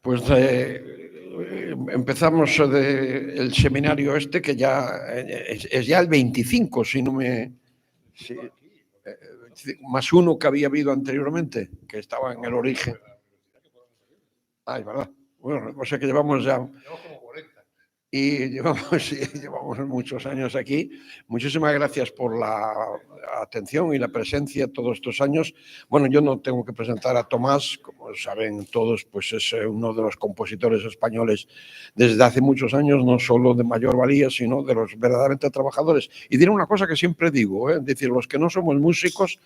Pues empezamos el seminario este, que ya es ya el 25, si no me... Si, más uno que había habido anteriormente, que estaba en el origen. Ah, es verdad. Bueno, o sea que llevamos ya... Llevamos como 40. Y llevamos muchos años aquí. Muchísimas gracias por la atención y la presencia todos estos años. Bueno, yo no tengo que presentar a Tomás, como saben todos, pues es uno de los compositores españoles desde hace muchos años, no solo de mayor valía, sino de los verdaderamente trabajadores. Y diré una cosa que siempre digo, es decir, los que no somos músicos,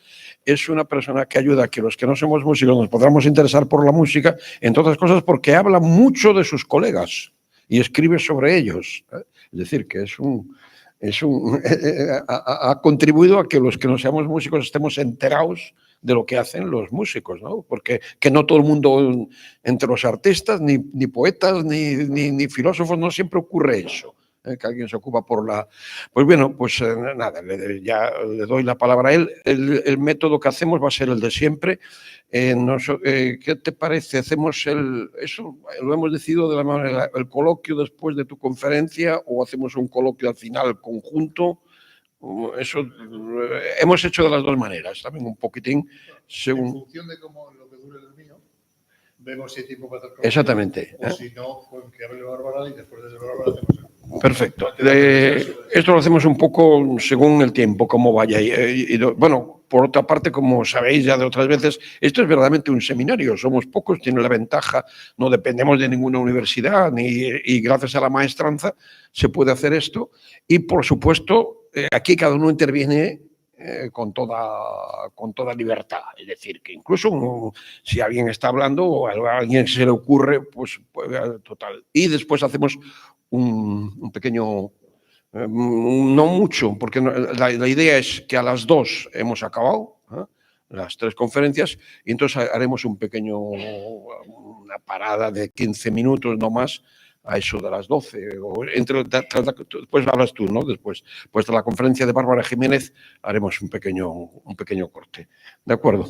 es una persona que ayuda a que los que no somos músicos nos podamos interesar por la música, entre otras cosas porque habla mucho de sus colegas y escribe sobre ellos. Es decir, que ha contribuido a que los que no seamos músicos estemos enterados de lo que hacen los músicos, ¿no? Porque que no todo el mundo, entre los artistas, ni poetas, ni filósofos, no siempre ocurre eso. Que alguien se ocupa por la... Pues bueno, pues nada, ya le doy la palabra a él. El método que hacemos va a ser el de siempre. ¿Qué te parece? ¿Hacemos eso? ¿Lo hemos decidido de la manera, el coloquio después de tu conferencia o hacemos un coloquio al final conjunto? Eso hemos hecho de las dos maneras, también un poquitín según... En función de cómo lo que dure el mío, vemos si hay tiempo para hacer coloquio. Exactamente. O si no, pues que hable Bárbara y después de Bárbara hacemos el... Perfecto. Esto lo hacemos un poco según el tiempo, cómo vaya. Bueno, por otra parte, como sabéis ya de otras veces, esto es verdaderamente un seminario. Somos pocos, tiene la ventaja, no dependemos de ninguna universidad y gracias a la maestranza se puede hacer esto. Y, por supuesto, aquí cada uno interviene con toda libertad. Es decir, que incluso si alguien está hablando o a alguien se le ocurre, pues total. Y después hacemos un pequeño, no mucho, porque la idea es que a las 2 hemos acabado, las 3 conferencias, y entonces haremos una parada de 15 minutos, no más, a eso de las 12. O después hablas tú, ¿no? Después, pues de la conferencia de Bárbara Jiménez haremos un pequeño corte. ¿De acuerdo?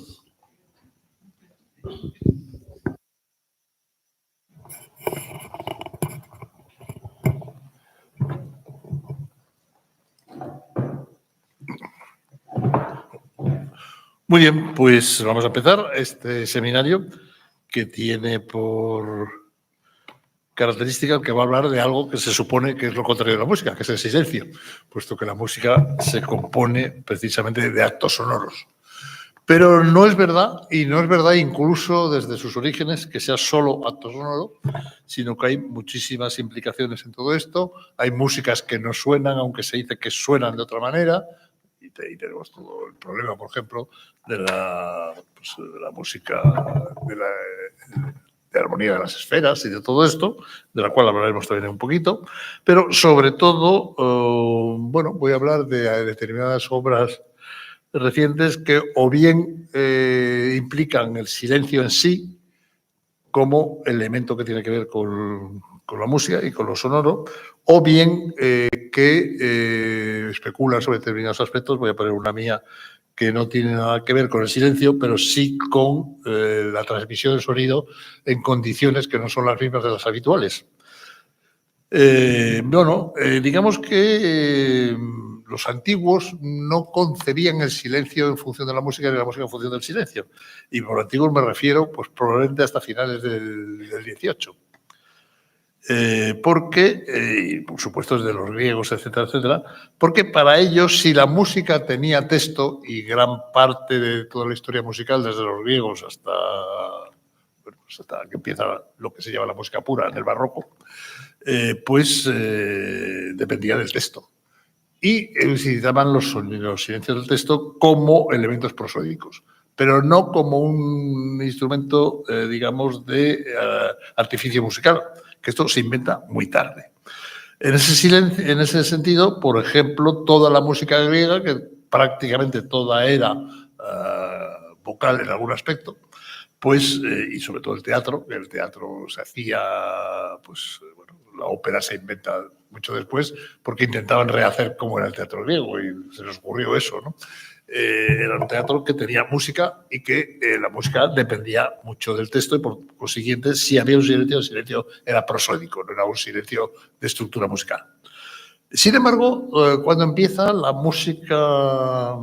Muy bien, pues vamos a empezar este seminario que tiene por característica que va a hablar de algo que se supone que es lo contrario de la música, que es el silencio, puesto que la música se compone precisamente de actos sonoros. Pero no es verdad, y no es verdad incluso desde sus orígenes, que sea solo acto sonoro, sino que hay muchísimas implicaciones en todo esto. Hay músicas que no suenan, aunque se dice que suenan de otra manera. Y tenemos todo el problema, por ejemplo, de la música, de armonía de las esferas y de todo esto, de la cual hablaremos también un poquito. Pero, sobre todo, bueno, voy a hablar de determinadas obras recientes que o bien implican el silencio en sí como elemento que tiene que ver con la música y con lo sonoro, o bien que especulan sobre determinados aspectos. Voy a poner una mía que no tiene nada que ver con el silencio, pero sí con la transmisión del sonido en condiciones que no son las mismas de las habituales. Digamos que los antiguos no concebían el silencio en función de la música ni la música en función del silencio. Y por antiguos me refiero, pues probablemente hasta finales del 18. Porque, por supuesto, desde los griegos, etcétera, etcétera, porque para ellos, si la música tenía texto, y gran parte de toda la historia musical, desde los griegos hasta que empieza lo que se llama la música pura en el barroco, dependía del texto. Y utilizaban los silencios del texto como elementos prosódicos, pero no como un instrumento, digamos, de artificio musical, que esto se inventa muy tarde. En ese sentido, por ejemplo, toda la música griega, que prácticamente toda era vocal en algún aspecto, y sobre todo el teatro se hacía, la ópera se inventa mucho después porque intentaban rehacer cómo era el teatro griego y se les ocurrió eso, ¿no? era un teatro que tenía música y que la música dependía mucho del texto y por consiguiente, si había un silencio, el silencio era prosódico, no era un silencio de estructura musical. Sin embargo, cuando empieza la música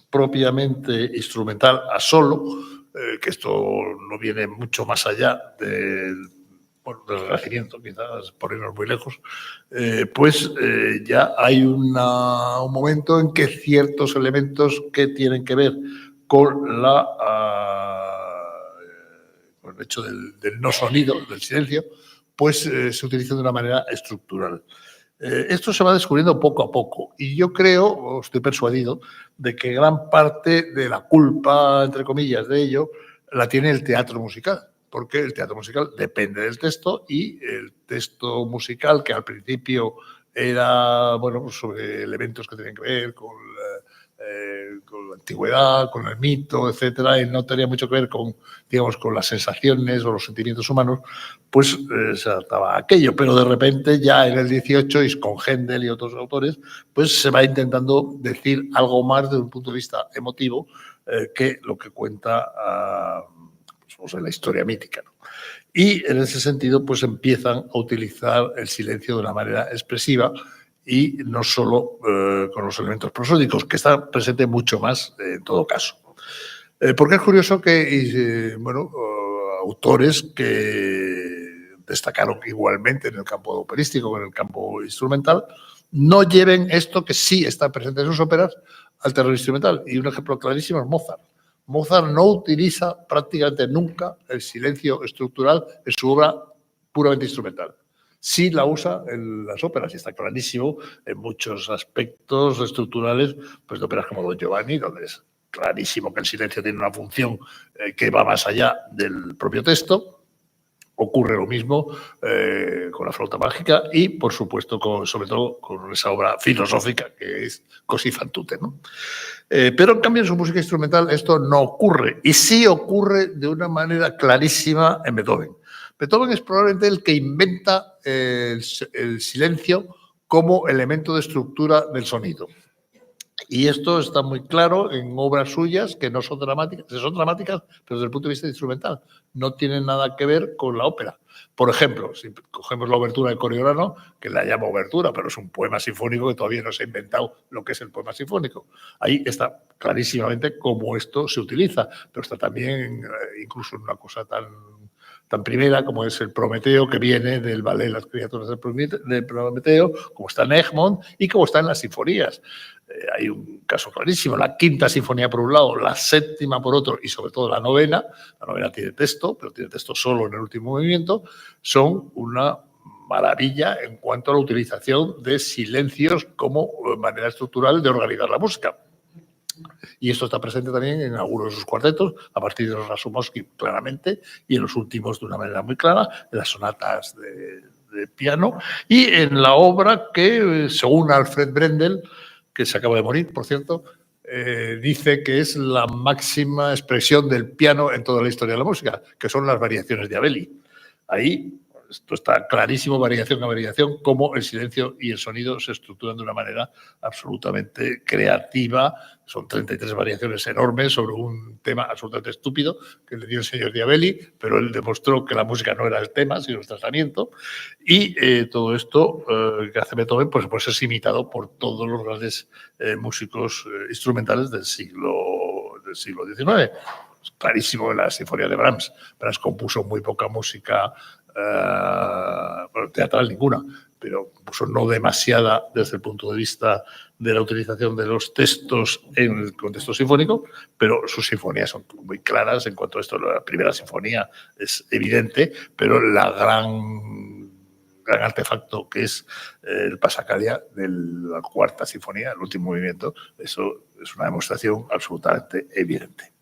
propiamente instrumental a solo, que esto no viene mucho más allá del Renacimiento, quizás por irnos muy lejos, pues ya hay un momento en que ciertos elementos que tienen que ver con con el hecho del no sonido, del silencio, pues se utilizan de una manera estructural. Esto se va descubriendo poco a poco y yo creo, o estoy persuadido, de que gran parte de la culpa, entre comillas, de ello la tiene el teatro musical, porque el teatro musical depende del texto y el texto musical, que al principio era sobre elementos que tenían que ver con la antigüedad, con el mito, etcétera, y no tenía mucho que ver con, digamos, con las sensaciones o los sentimientos humanos, pues se adaptaba a aquello. Pero de repente ya en el 18 y con Händel y otros autores, pues se va intentando decir algo más desde un punto de vista emotivo que lo que cuenta en la historia mítica, ¿no? Y en ese sentido, pues empiezan a utilizar el silencio de una manera expresiva y no solo con los elementos prosódicos, que están presentes mucho más en todo caso. Porque es curioso que, autores que destacaron igualmente en el campo operístico, en el campo instrumental, no lleven esto que sí está presente en sus óperas al terreno instrumental. Y un ejemplo clarísimo es Mozart. Mozart no utiliza prácticamente nunca el silencio estructural en su obra puramente instrumental. Sí la usa en las óperas y está clarísimo en muchos aspectos estructurales, pues de óperas como Don Giovanni, donde es clarísimo que el silencio tiene una función que va más allá del propio texto. Ocurre lo mismo con la flauta mágica y, por supuesto, sobre todo con esa obra filosófica que es Così fan tutte, ¿no? Pero en cambio en su música instrumental esto no ocurre y sí ocurre de una manera clarísima en Beethoven. Beethoven es probablemente el que inventa el silencio como elemento de estructura del sonido. Y esto está muy claro en obras suyas que no son dramáticas, pero desde el punto de vista instrumental. No tienen nada que ver con la ópera. Por ejemplo, si cogemos la obertura de Coriolano, que la llama obertura, pero es un poema sinfónico que todavía no se ha inventado lo que es el poema sinfónico. Ahí está clarísimamente cómo esto se utiliza, pero está también incluso en una cosa tan primera como es el Prometeo, que viene del ballet Las criaturas del Prometeo, como está en Egmont y como está en las sinfonías. Hay un caso clarísimo, la quinta sinfonía por un lado, la séptima por otro y sobre todo la novena tiene texto, pero tiene texto solo en el último movimiento, son una maravilla en cuanto a la utilización de silencios como manera estructural de organizar la música. Y esto está presente también en algunos de sus cuartetos, a partir de los Rasumowski claramente, y en los últimos de una manera muy clara, en las sonatas de piano, y en la obra que, según Alfred Brendel, que se acaba de morir, por cierto, dice que es la máxima expresión del piano en toda la historia de la música, que son las variaciones de Abeli. Ahí esto está clarísimo, variación a variación, cómo el silencio y el sonido se estructuran de una manera absolutamente creativa. Son 33 variaciones enormes sobre un tema absolutamente estúpido que le dio el señor Diabelli, pero él demostró que la música no era el tema, sino el tratamiento. Y todo esto que hace Beethoven pues es imitado por todos los grandes músicos instrumentales del siglo XIX. Es clarísimo en la Sinfonía de Brahms. Brahms compuso muy poca música teatral ninguna, pero compuso no demasiada desde el punto de vista de la utilización de los textos en el contexto sinfónico, pero sus sinfonías son muy claras en cuanto a esto. La primera sinfonía es evidente, pero la gran artefacto que es el Passacaglia de la cuarta sinfonía, el último movimiento, eso es una demostración absolutamente evidente.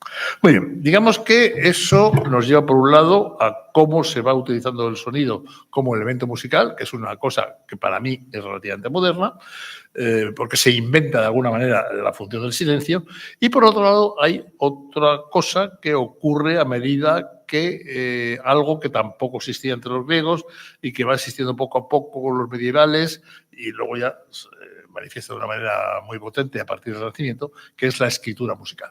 Muy bien, digamos que eso nos lleva por un lado a cómo se va utilizando el sonido como elemento musical, que es una cosa que para mí es relativamente moderna, porque se inventa de alguna manera la función del silencio, y por otro lado hay otra cosa que ocurre a medida que algo que tampoco existía entre los griegos y que va existiendo poco a poco con los medievales y luego ya se manifiesta de una manera muy potente a partir del Renacimiento, que es la escritura musical.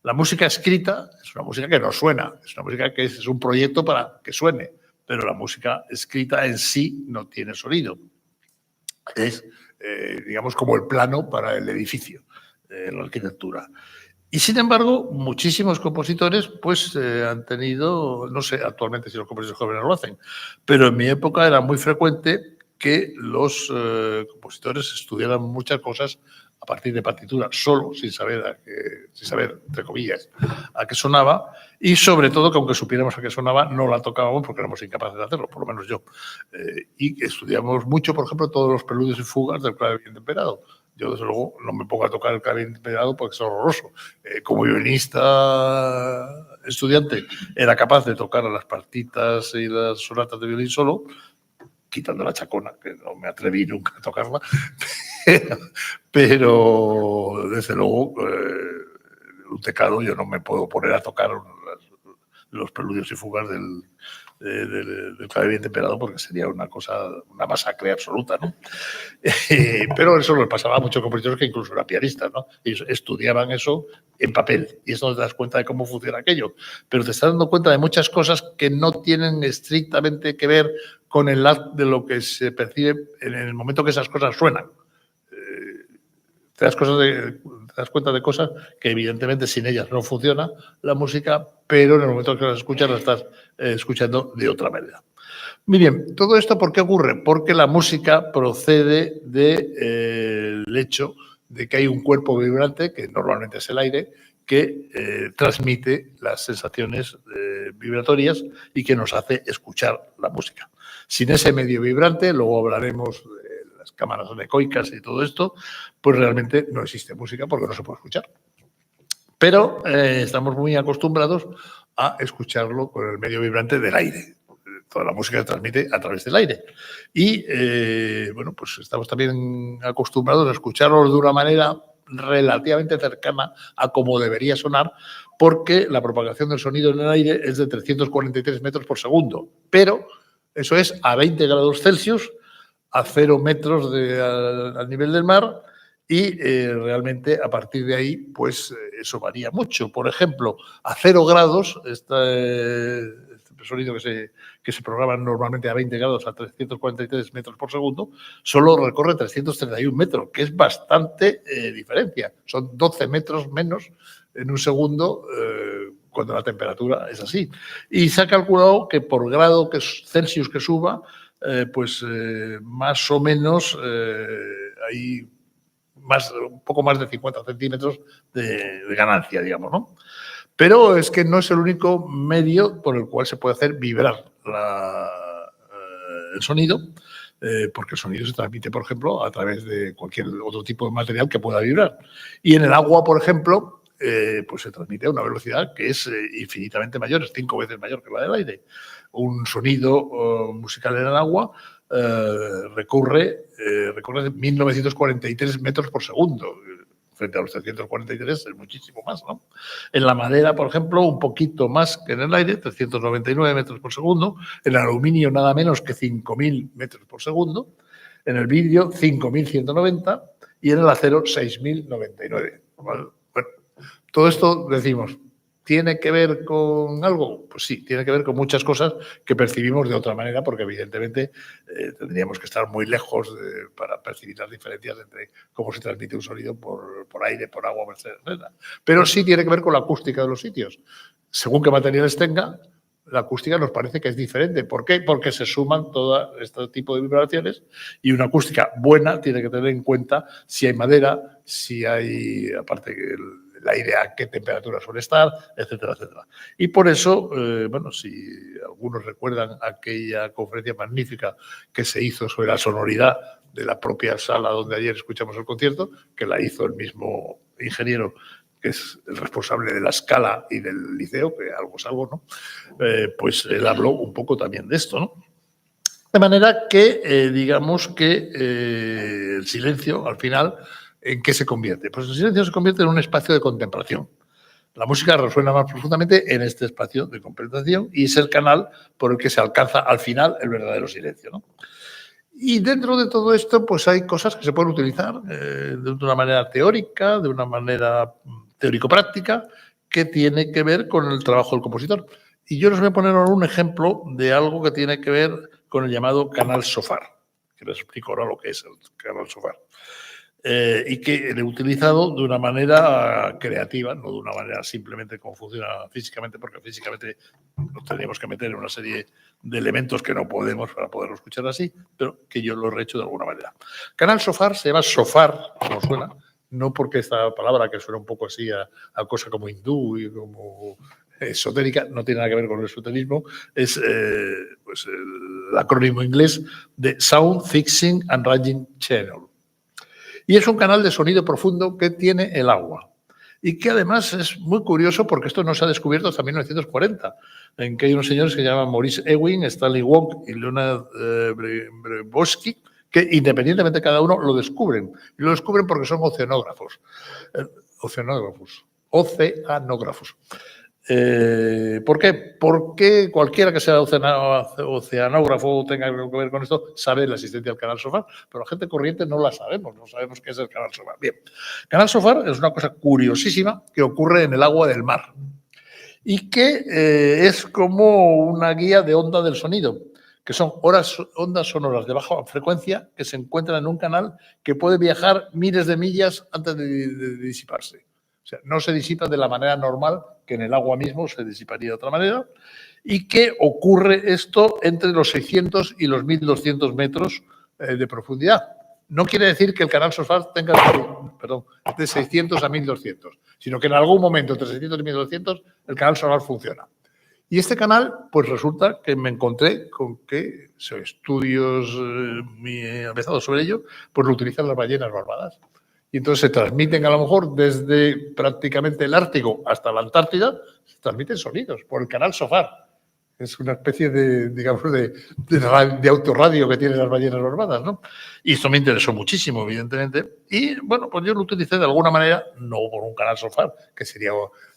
La música escrita es una música que no suena, es una música que es un proyecto para que suene, pero la música escrita en sí no tiene sonido. Es, digamos, como el plano para el edificio, la arquitectura. Y sin embargo, muchísimos compositores pues han tenido, no sé actualmente si los compositores jóvenes lo hacen, pero en mi época era muy frecuente que los compositores estudiaran muchas cosas a partir de partitura, solo, sin saber, entre comillas, a qué sonaba, y sobre todo que aunque supiéramos a qué sonaba, no la tocábamos porque éramos incapaces de hacerlo, por lo menos yo. Y estudiamos mucho, por ejemplo, todos los preludios y fugas del clave bien temperado. Yo, desde luego, no me pongo a tocar el clave bien temperado porque es horroroso. Como violinista estudiante, era capaz de tocar las partitas y las sonatas de violín solo, quitando la chacona, que no me atreví nunca a tocarla, pero desde luego, un teclado yo no me puedo poner a tocar los preludios y fugas del clave bien temperado porque sería una masacre absoluta, ¿no? Pero eso le pasaba a muchos compositores que incluso eran pianistas, ¿no? Ellos estudiaban eso en papel y eso no te das cuenta de cómo funciona aquello, pero te estás dando cuenta de muchas cosas que no tienen estrictamente que ver con el acto de lo que se percibe en el momento que esas cosas suenan. Te das cuenta de cosas que evidentemente sin ellas no funciona la música, pero en el momento que las escuchas, las estás escuchando de otra manera. Muy bien, ¿todo esto por qué ocurre? Porque la música procede del hecho de que hay un cuerpo vibrante, que normalmente es el aire, que transmite las sensaciones vibratorias y que nos hace escuchar la música. Sin ese medio vibrante, luego hablaremos de las cámaras anecoicas y todo esto, pues realmente no existe música porque no se puede escuchar. Pero estamos muy acostumbrados a escucharlo con el medio vibrante del aire. Toda la música se transmite a través del aire. Y, bueno, pues estamos también acostumbrados a escucharlo de una manera relativamente cercana a cómo debería sonar, porque la propagación del sonido en el aire es de 343 metros por segundo. Pero eso es a 20 grados Celsius, a 0 metros al nivel del mar, y realmente a partir de ahí, pues eso varía mucho. Por ejemplo, a 0 grados, este sonido que se programa normalmente a 20 grados a 343 metros por segundo, solo recorre 331 metros, que es bastante diferencia. Son 12 metros menos en un segundo cuando la temperatura es así. Y se ha calculado que por grado Celsius que suba, más o menos hay un poco más de 50 centímetros de ganancia, digamos, ¿no? Pero es que no es el único medio por el cual se puede hacer vibrar el sonido, porque el sonido se transmite, por ejemplo, a través de cualquier otro tipo de material que pueda vibrar. Y en el agua, por ejemplo, pues se transmite a una velocidad que es infinitamente mayor, es 5 veces mayor que la del aire. Un sonido musical en el agua recorre 1943 metros por segundo. Frente a los 343 es muchísimo más, ¿no? En la madera, por ejemplo, un poquito más que en el aire, 399 metros por segundo. En el aluminio, nada menos que 5.000 metros por segundo. En el vidrio, 5.190. Y en el acero, 6.099. Bueno, todo esto, decimos, ¿tiene que ver con algo? Pues sí, tiene que ver con muchas cosas que percibimos de otra manera, porque evidentemente tendríamos que estar muy lejos para percibir las diferencias entre cómo se transmite un sonido por aire, por agua, etc. Pero sí tiene que ver con la acústica de los sitios. Según qué materiales tenga, la acústica nos parece que es diferente. ¿Por qué? Porque se suman todo este tipo de vibraciones y una acústica buena tiene que tener en cuenta si hay madera, si hay, aparte que el aire a qué temperatura suele estar, etcétera, etcétera. Y por eso, bueno, si algunos recuerdan aquella conferencia magnífica que se hizo sobre la sonoridad de la propia sala donde ayer escuchamos el concierto, que la hizo el mismo ingeniero que es el responsable de la Scala y del Liceo, que algo es algo, ¿no? Pues él habló un poco también de esto, ¿no? De manera que, digamos que el silencio, al final, ¿en qué se convierte? Pues el silencio se convierte en un espacio de contemplación. La música resuena más profundamente en este espacio de contemplación y es el canal por el que se alcanza al final el verdadero silencio, ¿no? Y dentro de todo esto, pues hay cosas que se pueden utilizar de una manera teórica, de una manera teórico-práctica, que tiene que ver con el trabajo del compositor. Y yo les voy a poner ahora un ejemplo de algo que tiene que ver con el llamado canal Sofar, que les explico ahora lo que es el canal Sofar. Y que he utilizado de una manera creativa, no de una manera simplemente como funciona físicamente, porque físicamente nos tendríamos que meter en una serie de elementos que no podemos para poderlo escuchar así, pero que yo lo he hecho de alguna manera. Canal Sofar se llama Sofar, como suena, no porque esta palabra que suena un poco así a cosa como hindú y como esotérica, no tiene nada que ver con el esoterismo, es pues el acrónimo inglés de Sound Fixing and Ranging Channel. Y es un canal de sonido profundo que tiene el agua. Y que además es muy curioso porque esto no se ha descubierto hasta 1940, en que hay unos señores que se llaman Maurice Ewing, Stanley Wong y Leonard Brzezinski, que independientemente de cada uno lo descubren. Y lo descubren porque son oceanógrafos. ¿Por qué? Porque cualquiera que sea oceanógrafo o tenga algo que ver con esto sabe la existencia del canal Sofar, pero la gente corriente no la sabemos, no sabemos qué es el canal Sofar. Bien, canal Sofar es una cosa curiosísima que ocurre en el agua del mar y que es como una guía de onda del sonido, que son ondas sonoras de baja frecuencia que se encuentran en un canal que puede viajar miles de millas antes de disiparse. O sea, no se disipa de la manera normal, que en el agua mismo se disiparía de otra manera, y que ocurre esto entre los 600 y los 1.200 metros de profundidad. No quiere decir que el canal Sofar tenga de 600 a 1.200, sino que en algún momento entre 600 y 1.200 el canal Sofar funciona. Y este canal, pues resulta que me encontré con que estudios muy avanzados sobre ello, pues lo utilizan las ballenas barbadas. Y entonces se transmiten a lo mejor desde prácticamente el Ártico hasta la Antártida, se transmiten sonidos por el canal Sofar. Es una especie de, digamos, de autorradio que tienen las ballenas barbadas, ¿no? Y esto me interesó muchísimo, evidentemente. Y, bueno, pues yo lo utilicé de alguna manera, no por un canal Sofar, que sería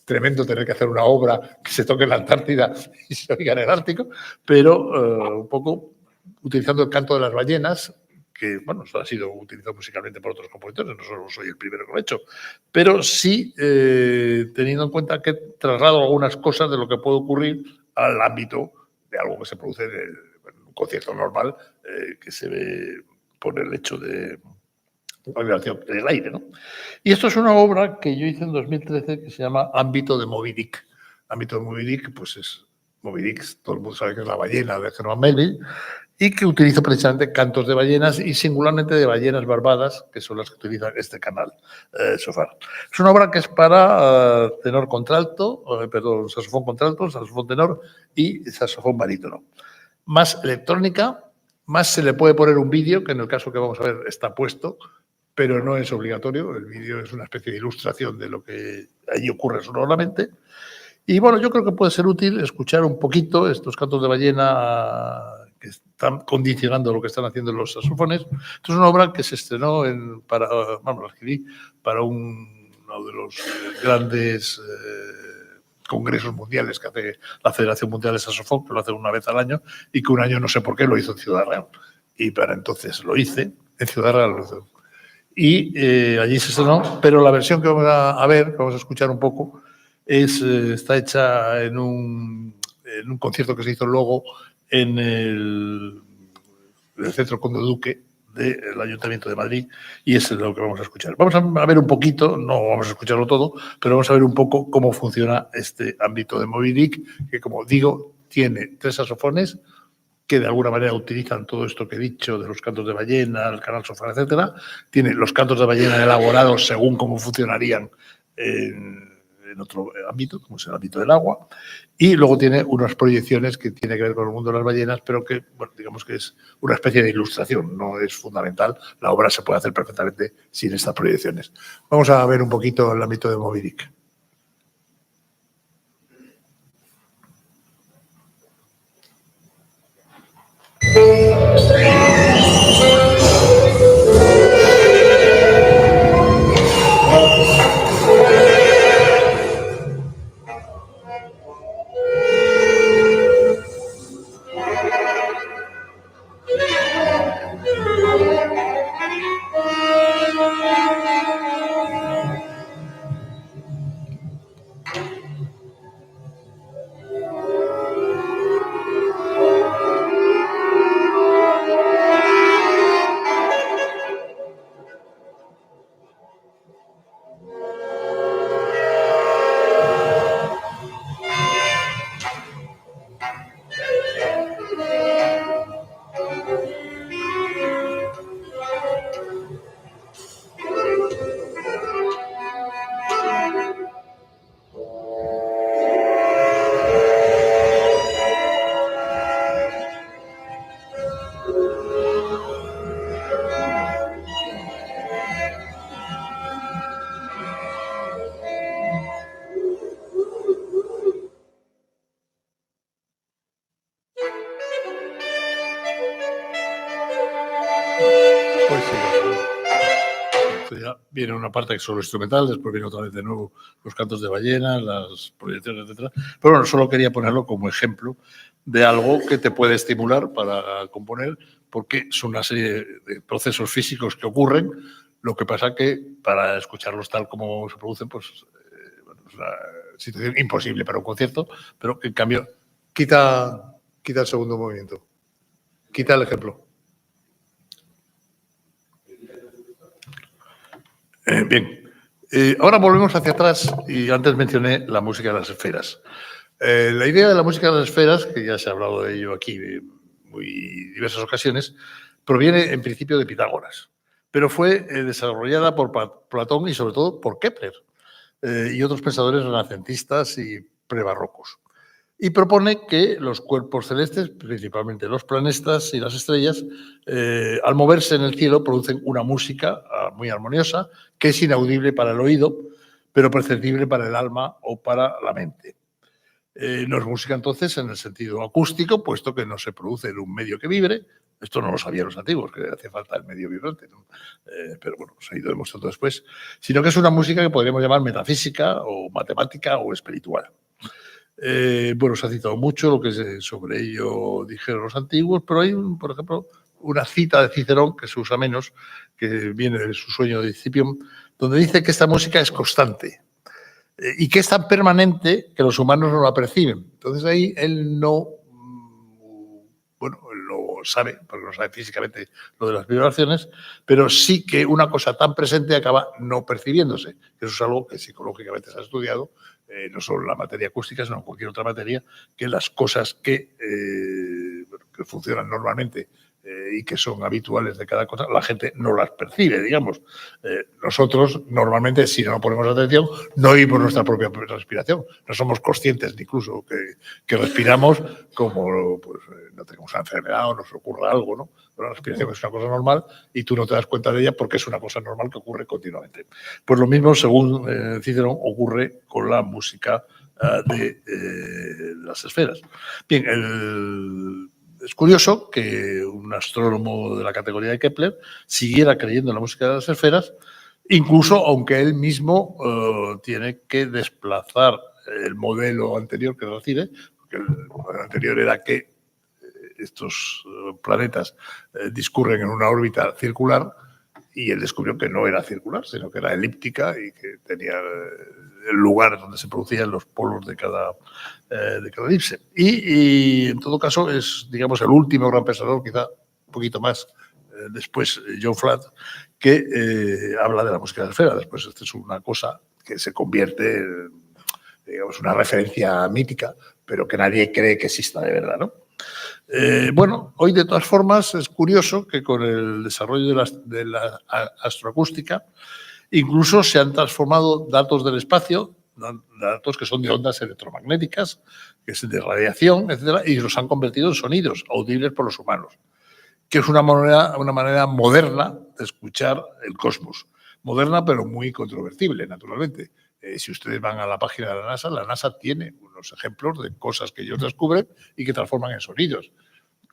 tremendo tener que hacer una obra que se toque en la Antártida y se oiga en el Ártico, pero un poco utilizando el canto de las ballenas, que, bueno, eso ha sido utilizado musicalmente por otros compositores, no solo soy el primero que lo he hecho, pero sí teniendo en cuenta que traslado algunas cosas de lo que puede ocurrir al ámbito de algo que se produce en un concierto normal que se ve por el hecho de la vibración en el aire, ¿no? Y esto es una obra que yo hice en 2013 que se llama Ámbito de Moby Dick. Ámbito de Moby Dick, pues es Moby Dick, todo el mundo sabe que es la ballena de Herman Melville, y que utilizo precisamente cantos de ballenas y singularmente de ballenas barbadas, que son las que utilizan este canal Sofar. Es una obra que es para tenor contralto, saxofón contralto, saxofón tenor y saxofón barítono. Más electrónica, más se le puede poner un vídeo, que en el caso que vamos a ver está puesto, pero no es obligatorio. El vídeo es una especie de ilustración de lo que allí ocurre sonoramente. Y bueno, yo creo que puede ser útil escuchar un poquito estos cantos de ballena que están condicionando lo que están haciendo los saxofones. Esto es una obra que se estrenó la escribí para uno de los grandes congresos mundiales que hace la Federación Mundial de Saxofón, que lo hace una vez al año, y que un año no sé por qué lo hizo en Ciudad Real. Y para entonces lo hice en Ciudad Real. Y allí se estrenó, pero la versión que vamos a ver, que vamos a escuchar un poco, está hecha en un concierto que se hizo luego en el Centro Conde Duque del Ayuntamiento de Madrid, y es lo que vamos a escuchar. Vamos a ver un poquito, no vamos a escucharlo todo, pero vamos a ver un poco cómo funciona este ámbito de Moby Dick, que, como digo, tiene 3 saxofones que de alguna manera utilizan todo esto que he dicho de los cantos de ballena, el canal Sofar, etcétera. Tiene los cantos de ballena elaborados según cómo funcionarían en otro ámbito, como es el ámbito del agua, y luego tiene unas proyecciones que tiene que ver con el mundo de las ballenas, pero que, bueno, digamos que es una especie de ilustración, no es fundamental. La obra se puede hacer perfectamente sin estas proyecciones. Vamos a ver un poquito el ámbito de Moby Dick. ya viene una parte que es solo instrumental, después viene otra vez de nuevo los cantos de ballena, las proyecciones, etcétera. Pero bueno, solo quería ponerlo como ejemplo de algo que te puede estimular para componer, porque son una serie de procesos físicos que ocurren. Lo que pasa que para escucharlos tal como se producen, pues es una situación imposible para un concierto, pero que en cambio... Quita el segundo movimiento. Quita el ejemplo. Bien. Ahora volvemos hacia atrás y antes mencioné la música de las esferas. La idea de la música de las esferas, que ya se ha hablado de ello aquí en muy diversas ocasiones, proviene en principio de Pitágoras, pero fue desarrollada por Platón y sobre todo por Kepler y otros pensadores renacentistas y prebarrocos. Y propone que los cuerpos celestes, principalmente los planetas y las estrellas, al moverse en el cielo producen una música muy armoniosa que es inaudible para el oído, pero perceptible para el alma o para la mente. No es música entonces en el sentido acústico, puesto que no se produce en un medio que vibre. Esto no lo sabían los antiguos, que hace falta el medio vibrante, ¿no? Pero bueno, se ha ido demostrando después. Sino que es una música que podríamos llamar metafísica o matemática o espiritual. Bueno, se ha citado mucho lo que sobre ello dijeron los antiguos, pero hay, por ejemplo, una cita de Cicerón que se usa menos, que viene de su Sueño de Escipión, donde dice que esta música es constante y que es tan permanente que los humanos no la perciben. Entonces ahí él no, bueno, lo sabe, porque no sabe físicamente lo de las vibraciones, pero sí que una cosa tan presente acaba no percibiéndose. Eso es algo que psicológicamente se ha estudiado, no solo en la materia acústica, sino en cualquier otra materia, que las cosas que funcionan normalmente y que son habituales de cada cosa, la gente no las percibe, digamos. Nosotros, normalmente, si no ponemos atención, no oímos nuestra propia respiración. No somos conscientes incluso que respiramos como pues, no tenemos una enfermedad o nos ocurra algo, ¿no? Pero la respiración es una cosa normal y tú no te das cuenta de ella porque es una cosa normal que ocurre continuamente. Pues lo mismo, según Cicerón, ocurre con la música de las esferas. Bien, es curioso que un astrónomo de la categoría de Kepler siguiera creyendo en la música de las esferas, incluso aunque él mismo tiene que desplazar el modelo anterior que recibe, porque el modelo anterior era que estos planetas discurren en una órbita circular y él descubrió que no era circular, sino que era elíptica y que tenía el lugar donde se producían los polos de cada elipse. Y en todo caso es, digamos, el último gran pensador, quizá un poquito más después John Flatt, que habla de la música de la esfera. Después esta es una cosa que se convierte en, digamos, una referencia mítica, pero que nadie cree que exista de verdad, ¿no? Bueno, hoy de todas formas es curioso que con el desarrollo de la astroacústica incluso se han transformado datos del espacio, datos que son de ondas electromagnéticas, que es de radiación, etcétera, y los han convertido en sonidos audibles por los humanos, que es una manera moderna de escuchar el cosmos. Moderna, pero muy controvertible, naturalmente. Si ustedes van a la página de la NASA tiene unos ejemplos de cosas que ellos descubren y que transforman en sonidos.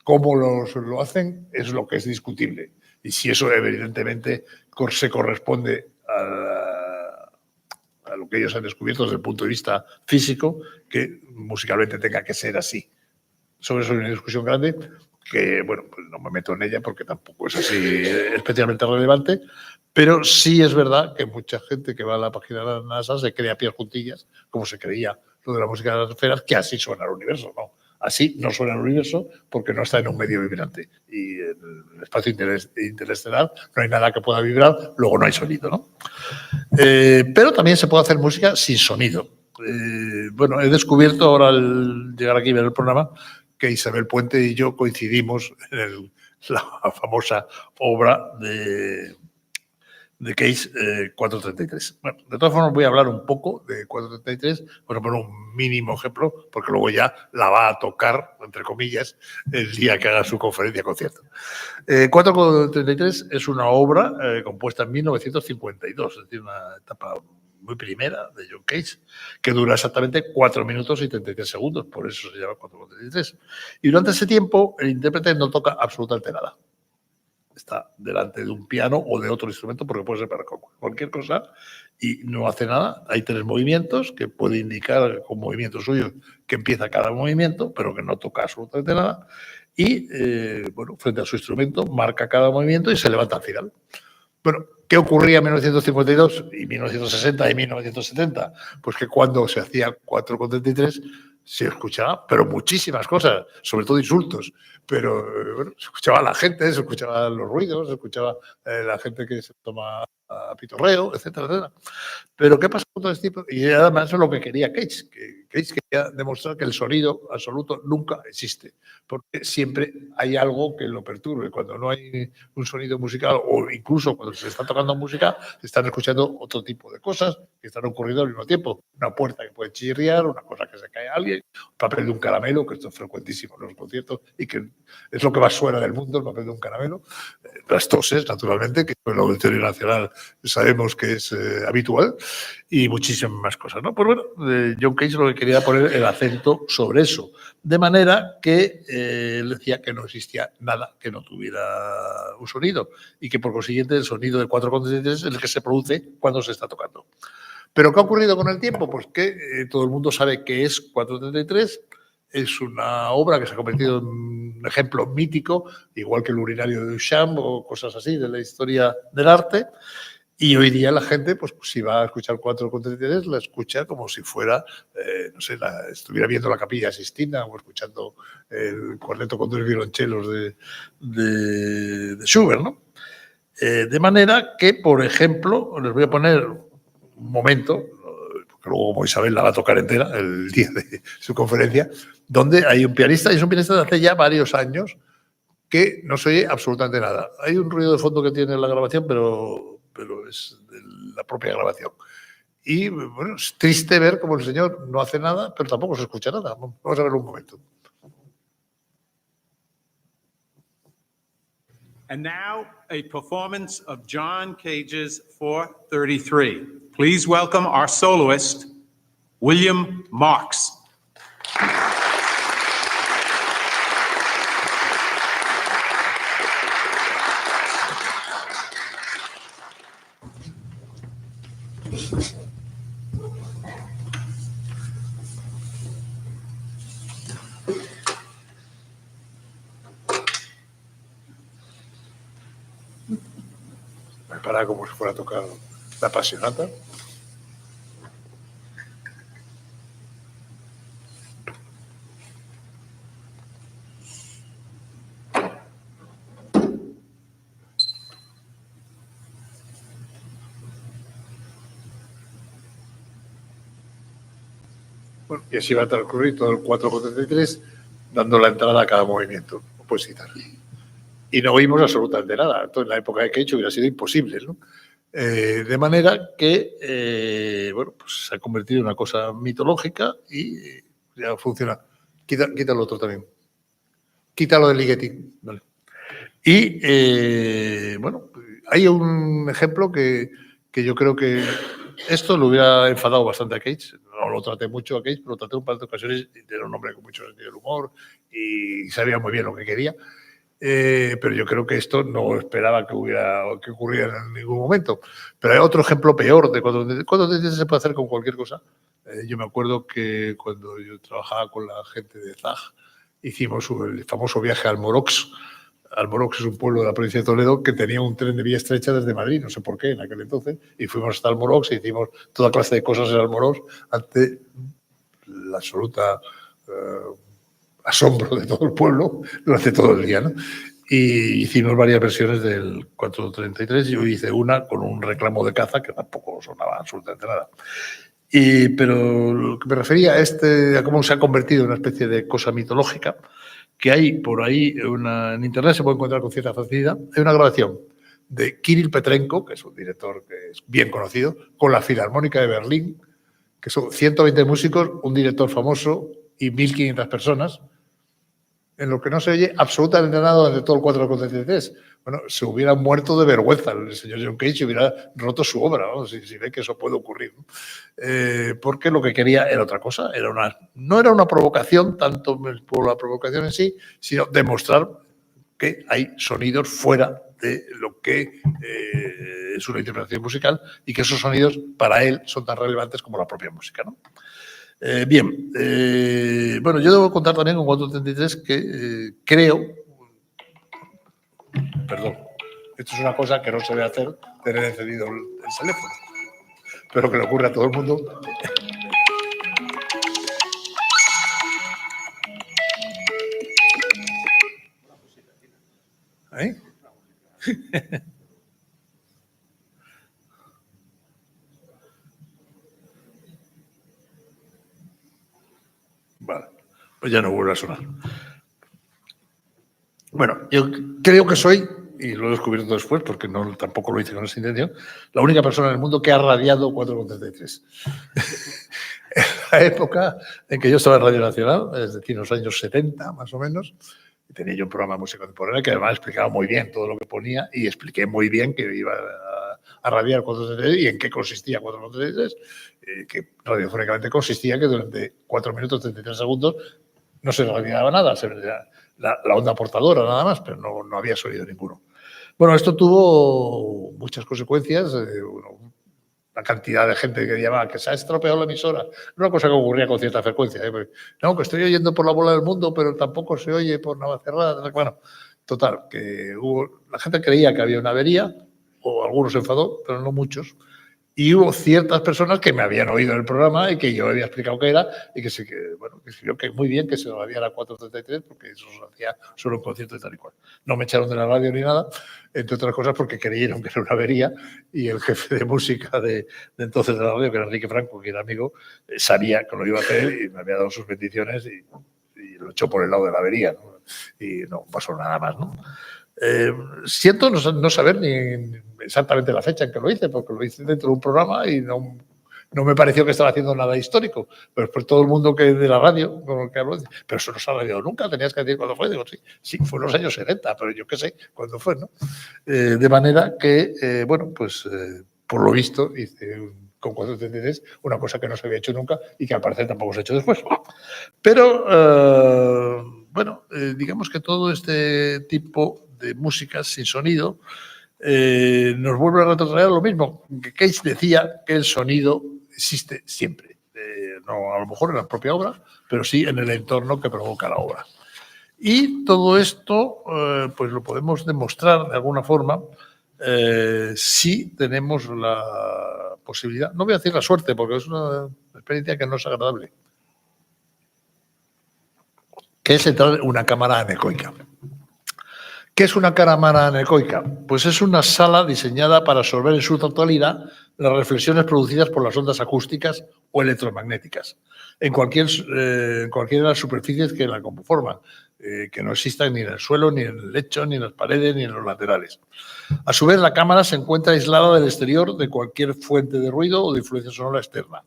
Cómo lo hacen es lo que es discutible. Y si eso evidentemente se corresponde a lo que ellos han descubierto desde el punto de vista físico, que musicalmente tenga que ser así. Sobre eso hay una discusión grande que, bueno, pues no me meto en ella porque tampoco es así especialmente relevante, pero sí es verdad que mucha gente que va a la página de la NASA se cree a pies juntillas, como se creía lo de la música de las esferas, que así suena el universo, ¿no? Así no suena el universo porque no está en un medio vibrante. Y en el espacio interestelar no hay nada que pueda vibrar, luego no hay sonido, ¿no? Pero también se puede hacer música sin sonido. Bueno, he descubierto ahora al llegar aquí a ver el programa que Isabel Puente y yo coincidimos en la famosa obra de Cage 433. Bueno, de todas formas voy a hablar un poco de 433, voy a poner un mínimo ejemplo, porque luego ya la va a tocar, entre comillas, el día que haga su conferencia-concierto. 433 es una obra compuesta en 1952, es decir, una etapa muy primera de John Cage, que dura exactamente 4 minutos y 33 segundos, por eso se llama 433. Y durante ese tiempo el intérprete no toca absolutamente nada. está delante de un piano o de otro instrumento, porque puede ser para cualquier cosa, y no hace nada. Hay 3 movimientos que puede indicar con movimientos suyos que empieza cada movimiento, pero que no toca absolutamente nada. Y, bueno, frente a su instrumento, marca cada movimiento y se levanta al final. Bueno, ¿qué ocurría en 1952 y 1960 y 1970? Pues que cuando se hacía 4,33 se escuchaba, pero muchísimas cosas, sobre todo insultos. Pero bueno, se escuchaba a la gente, se escuchaban los ruidos, se escuchaba la gente que se toma a pitorreo, etcétera, etcétera. Pero ¿qué pasa con todo este tipo? Y además eso es lo que quería Cage, que Cage quería demostrar que el sonido absoluto nunca existe, porque siempre hay algo que lo perturbe. Cuando no hay un sonido musical, o incluso cuando se está tocando música, se están escuchando otro tipo de cosas que están ocurriendo al mismo tiempo. Una puerta que puede chirriar, una cosa que se cae a alguien, el papel de un caramelo, que esto es frecuentísimo en los conciertos y que es lo que más suena del mundo, el papel de un caramelo. Las toses, naturalmente, que en el Auditorio Nacional sabemos que es habitual, y muchísimas más cosas, ¿no? Pues bueno, John Cage lo que quería poner el acento sobre eso, de manera que él decía que no existía nada que no tuviera un sonido y que por consiguiente el sonido de 4,33 es el que se produce cuando se está tocando. ¿Pero qué ha ocurrido con el tiempo? Pues que todo el mundo sabe que es 4,33, es una obra que se ha convertido en un ejemplo mítico, igual que el urinario de Duchamp o cosas así de la historia del arte. Y hoy día la gente, pues si va a escuchar 4,33, la escucha como si fuera, no sé, estuviera viendo la Capilla Sistina o escuchando el cuarteto con 2 violonchelos de Schubert, ¿no? De manera que, por ejemplo, les voy a poner un momento, porque luego como Isabel la va a tocar entera el día de su conferencia, donde hay un pianista, y es un pianista de hace ya varios años, que no se oye absolutamente nada. Hay un ruido de fondo que tiene la grabación, pero es de la propia grabación. Y bueno, es triste ver cómo el señor no hace nada, pero tampoco se escucha nada. Vamos a verlo un momento. And now, a performance of John Cage's 433. Please welcome our soloist, William Marks. Para como si fuera a tocar la Passionata. Bueno, y así va a transcurrir todo el 4,33, dando la entrada a cada movimiento. No puedes citar. Y no oímos absolutamente nada. Entonces, en la época de Cage hubiera sido imposible, ¿no? De manera que, bueno, pues se ha convertido en una cosa mitológica y ya funciona. Quita el otro también. Quítalo del Ligeti. Vale. Y, bueno, hay un ejemplo que yo creo que esto lo hubiera enfadado bastante a Cage. No lo traté mucho a Cage, pero lo traté un par de ocasiones y era un hombre con mucho sentido del humor y sabía muy bien lo que quería. Pero yo creo que esto no esperaba que ocurriera en ningún momento. Pero hay otro ejemplo peor de cuando se puede hacer con cualquier cosa. Yo me acuerdo que cuando yo trabajaba con la gente de ZAG, hicimos el famoso viaje al Morox. Almorox es un pueblo de la provincia de Toledo que tenía un tren de vía estrecha desde Madrid, no sé por qué en aquel entonces, y fuimos hasta Almorox e hicimos toda clase de cosas en Almorox ante la absoluta asombro de todo el pueblo durante todo el día, ¿no? Y hicimos varias versiones del 433 y yo hice una con un reclamo de caza que tampoco sonaba absolutamente nada. Pero lo que me refería a cómo se ha convertido en una especie de cosa mitológica, que hay por ahí, en internet se puede encontrar con cierta facilidad, hay una grabación de Kirill Petrenko, que es un director que es bien conocido, con la Filarmónica de Berlín, que son 120 músicos, un director famoso y 1.500 personas, en lo que no se oye absolutamente nada durante todo el 4,33. Bueno, se hubiera muerto de vergüenza el señor John Cage y hubiera roto su obra, ¿no? Si ve que eso puede ocurrir, ¿no? Porque lo que quería era otra cosa, no era una provocación, tanto por la provocación en sí, sino demostrar que hay sonidos fuera de lo que es una interpretación musical y que esos sonidos para él son tan relevantes como la propia música, ¿no? Bien, bueno, yo debo contar también con 433 que creo, perdón, esto es una cosa que no se debe hacer, tener encendido el teléfono, pero que le ocurre a todo el mundo. ¿Eh? Vale, pues ya no vuelve a sonar. Bueno, yo creo que soy, y lo he descubierto después porque no, tampoco lo hice con esa intención, la única persona en el mundo que ha radiado 4,33. En la época en que yo estaba en Radio Nacional, es decir, en los años 70 más o menos, tenía yo un programa de música contemporánea que además explicaba muy bien todo lo que ponía y expliqué muy bien que iba a radiar 4,33 y en qué consistía 4,33, que radiofónicamente consistía que durante 4 minutos 33 segundos no se radiaba nada, la onda portadora nada más, pero no había sonido ninguno. Bueno, esto tuvo muchas consecuencias, la cantidad de gente que llamaba que se ha estropeado la emisora, una cosa que ocurría con cierta frecuencia. No, que estoy oyendo por la bola del mundo, pero tampoco se oye por Navacerrada. Bueno, total, que la gente creía que había una avería, o algunos se enfadó, pero no muchos. Y hubo ciertas personas que me habían oído en el programa y que yo había explicado qué era y que escribió que muy bien que se radiara 4,33 porque eso se hacía solo en concierto y tal y cual. No me echaron de la radio ni nada, entre otras cosas porque creyeron que era una avería y el jefe de música de entonces de la radio, que era Enrique Franco, que era amigo, sabía que lo iba a hacer y me había dado sus bendiciones y lo echó por el lado de la avería, ¿no? Y no pasó nada más, ¿no? Siento no saber ni exactamente la fecha en que lo hice, porque lo hice dentro de un programa y no me pareció que estaba haciendo nada histórico. Pero después todo el mundo que de la radio, con el que hablo, dice, pero eso no se ha radiado nunca, tenías que decir cuándo fue. Digo, sí, fue en los años 70, pero yo qué sé cuándo fue, ¿no? De manera que, bueno, pues por lo visto hice con 4,33 una cosa que no se había hecho nunca y que al parecer tampoco se ha hecho después. Pero, bueno, digamos que todo este tipo de música sin sonido nos vuelve a retrotraer lo mismo. Cage decía que el sonido existe siempre. No a lo mejor en la propia obra, pero sí en el entorno que provoca la obra. Y todo esto pues lo podemos demostrar de alguna forma si tenemos la posibilidad, no voy a decir la suerte porque es una experiencia que no es agradable, que es entrar en una cámara anecoica. ¿Qué es una cámara anecoica? Pues es una sala diseñada para absorber en su totalidad las reflexiones producidas por las ondas acústicas o electromagnéticas en cualquiera de las superficies que la conforman, que no existan ni en el suelo, ni en el lecho, ni en las paredes, ni en los laterales. A su vez, la cámara se encuentra aislada del exterior de cualquier fuente de ruido o de influencia sonora externa.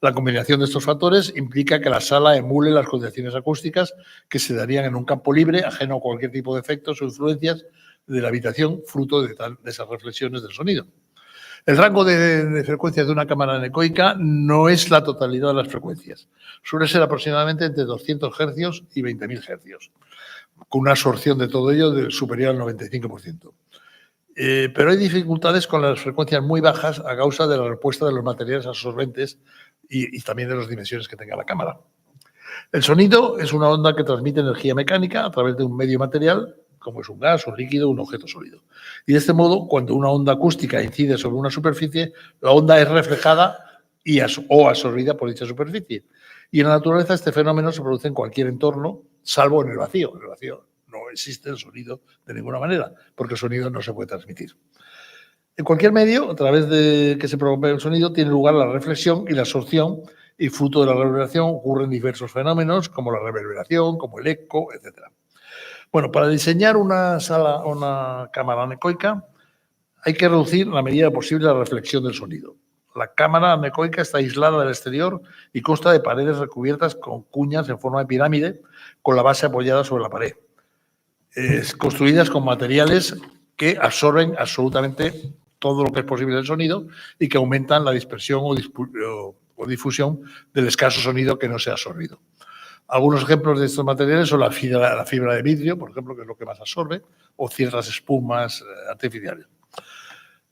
La combinación de estos factores implica que la sala emule las condiciones acústicas que se darían en un campo libre, ajeno a cualquier tipo de efectos o influencias de la habitación, fruto de esas reflexiones del sonido. El rango de frecuencias de una cámara anecoica no es la totalidad de las frecuencias. Suele ser aproximadamente entre 200 Hz y 20.000 Hz, con una absorción de todo ello superior al 95%. Pero hay dificultades con las frecuencias muy bajas a causa de la respuesta de los materiales absorbentes y también de las dimensiones que tenga la cámara. El sonido es una onda que transmite energía mecánica a través de un medio material, como es un gas, un líquido, un objeto sólido. Y de este modo, cuando una onda acústica incide sobre una superficie, la onda es reflejada o absorbida por dicha superficie. Y en la naturaleza este fenómeno se produce en cualquier entorno, salvo en el vacío. En el vacío no existe el sonido de ninguna manera, porque el sonido no se puede transmitir. En cualquier medio, a través de que se promueve el sonido, tiene lugar la reflexión y la absorción, y fruto de la reverberación ocurren diversos fenómenos, como la reverberación, como el eco, etc. Bueno, para diseñar una cámara anecoica hay que reducir en la medida posible la reflexión del sonido. La cámara anecoica está aislada del exterior y consta de paredes recubiertas con cuñas en forma de pirámide, con la base apoyada sobre la pared. Construidas con materiales que absorben absolutamente todo lo que es posible del sonido y que aumentan la dispersión o difusión del escaso sonido que no se ha absorbido. Algunos ejemplos de estos materiales son la fibra de vidrio, por ejemplo, que es lo que más absorbe, o ciertas espumas artificiales.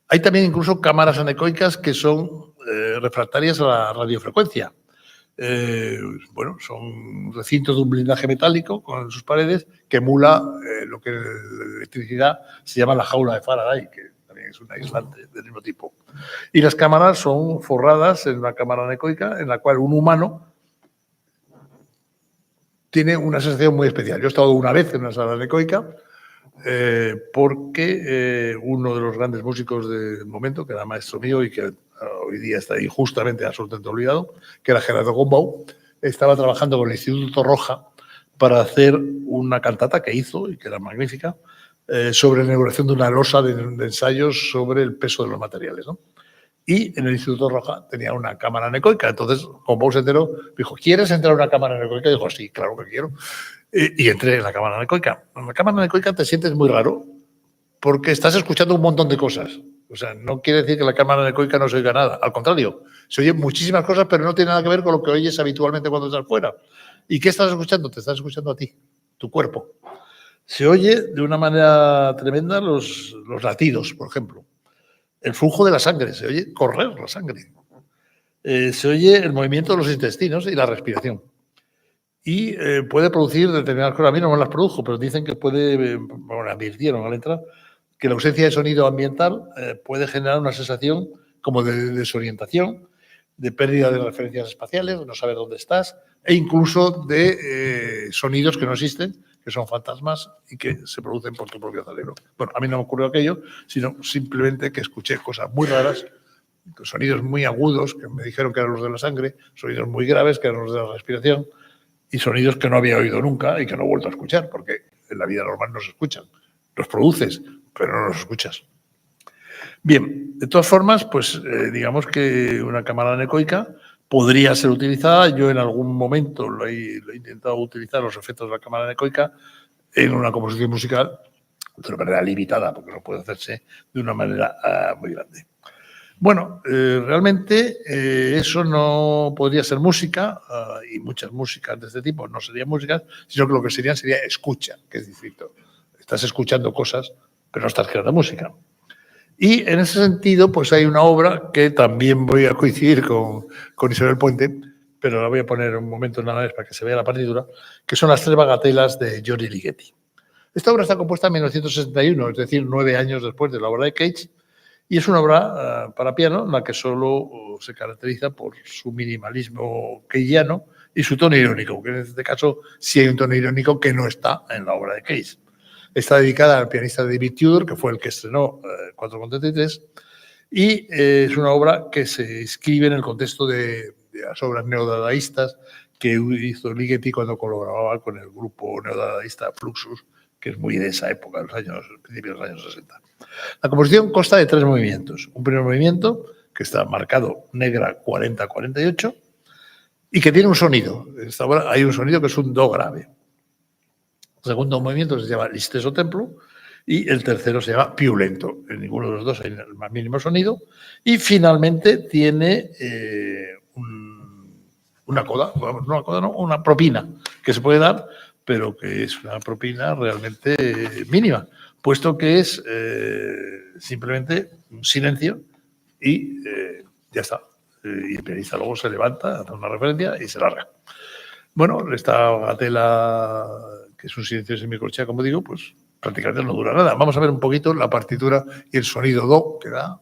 Hay también incluso cámaras anecoicas que son refractarias a la radiofrecuencia. Bueno, son recintos de un blindaje metálico con sus paredes que emula lo que en electricidad se llama la jaula de Faraday, que también es un aislante del mismo tipo. Y las cámaras son forradas en una cámara anecoica en la cual un humano tiene una sensación muy especial. Yo he estado una vez en una sala anecoica porque uno de los grandes músicos del momento, que era maestro mío y que hoy día está injustamente absolutamente olvidado, que era Gerardo Gombau, estaba trabajando con el Instituto Roja para hacer una cantata que hizo y que era magnífica sobre la inauguración de una losa de ensayos sobre el peso de los materiales, ¿no? Y en el Instituto Roja tenía una cámara anecoica. Entonces, Gombau se enteró, dijo, ¿quieres entrar a una cámara anecoica? Y dijo, sí, claro que quiero. Y entré en la cámara anecoica. En la cámara anecoica te sientes muy raro porque estás escuchando un montón de cosas. O sea, no quiere decir que la cámara anecoica no se oiga nada. Al contrario, se oyen muchísimas cosas, pero no tiene nada que ver con lo que oyes habitualmente cuando estás fuera. ¿Y qué estás escuchando? Te estás escuchando a ti, tu cuerpo. Se oye de una manera tremenda los latidos, por ejemplo. El flujo de la sangre, se oye correr la sangre. Se oye el movimiento de los intestinos y la respiración. Y puede producir determinadas cosas. A mí no me las produjo, pero dicen que puede, bueno, advirtieron al entrar, que la ausencia de sonido ambiental puede generar una sensación como de desorientación, de pérdida de referencias espaciales, de no saber dónde estás, e incluso de sonidos que no existen, que son fantasmas y que se producen por tu propio cerebro. Bueno, a mí no me ocurrió aquello, sino simplemente que escuché cosas muy raras, sonidos muy agudos, que me dijeron que eran los de la sangre, sonidos muy graves, que eran los de la respiración, y sonidos que no había oído nunca y que no he vuelto a escuchar, porque en la vida normal no se escuchan. Los produces, pero no los escuchas. Bien, de todas formas, pues digamos que una cámara anecoica podría ser utilizada. Yo en algún momento lo he intentado utilizar, los efectos de la cámara anecoica, en una composición musical, de una manera limitada, porque no puede hacerse de una manera muy grande. Bueno, realmente eso no podría ser música, y muchas músicas de este tipo no serían músicas, sino que lo que sería escucha, que es distinto. Estás escuchando cosas, pero no estás creando música. Y en ese sentido, pues hay una obra que también voy a coincidir con Isabel Puente, pero la voy a poner un momento nada más para que se vea la partitura, que son las 3 bagatelas de Giorgi Ligeti. Esta obra está compuesta en 1961, es decir, 9 años después de la obra de Cage, y es una obra para piano en la que solo se caracteriza por su minimalismo cageano y su tono irónico, que en este caso sí hay un tono irónico que no está en la obra de Cage. Está dedicada al pianista David Tudor, que fue el que estrenó 4,33, y es una obra que se inscribe en el contexto de las obras neodadaístas que hizo Ligeti cuando colaboraba con el grupo neodadaísta Fluxus, que es muy de esa época, principios de los años 60. La composición consta de 3 movimientos. Un primer movimiento, que está marcado negra 40-48, y que tiene un sonido. En esta obra hay un sonido que es un do grave. El segundo movimiento se llama Listeso Templo y el tercero se llama Più Lento. En ninguno de los dos hay el más mínimo sonido. Y finalmente tiene una coda, no una coda, no, una propina que se puede dar, pero que es una propina realmente mínima, puesto que es simplemente un silencio y ya está. Y el pianista luego se levanta, hace una referencia y se larga. Bueno, esta bagatela, que es un silencio semicorchea, como digo, pues prácticamente no dura nada. Vamos a ver un poquito la partitura y el sonido do que da.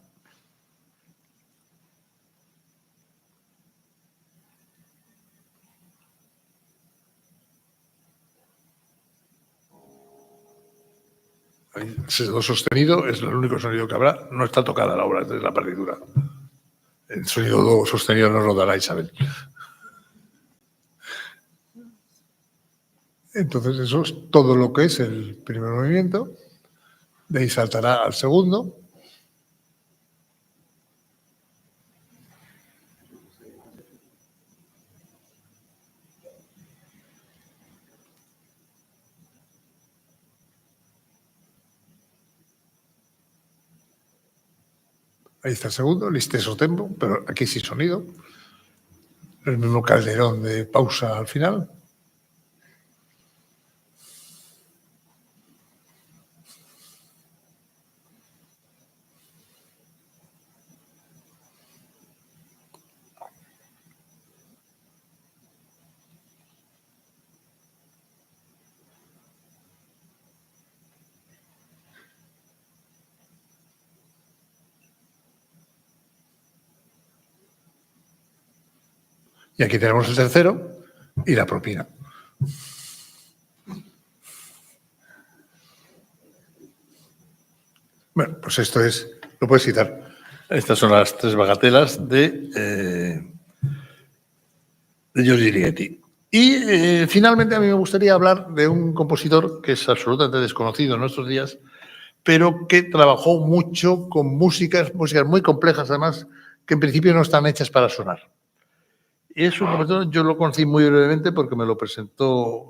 Ese do sostenido es el único sonido que habrá. No está tocada la obra, es la partitura. El sonido do sostenido nos lo dará Isabel. Entonces eso es todo lo que es el primer movimiento. De ahí saltará al segundo. Ahí está el segundo, Listeso Tempo, pero aquí sí sonido. El mismo calderón de pausa al final. Y aquí tenemos el tercero y la propina. Bueno, pues esto es, lo puedes citar. Estas son las 3 bagatelas de Giorgi Ligeti. Y finalmente a mí me gustaría hablar de un compositor que es absolutamente desconocido en nuestros días, pero que trabajó mucho con músicas muy complejas además, que en principio no están hechas para sonar. Y es un compositor, yo lo conocí muy brevemente porque me lo presentó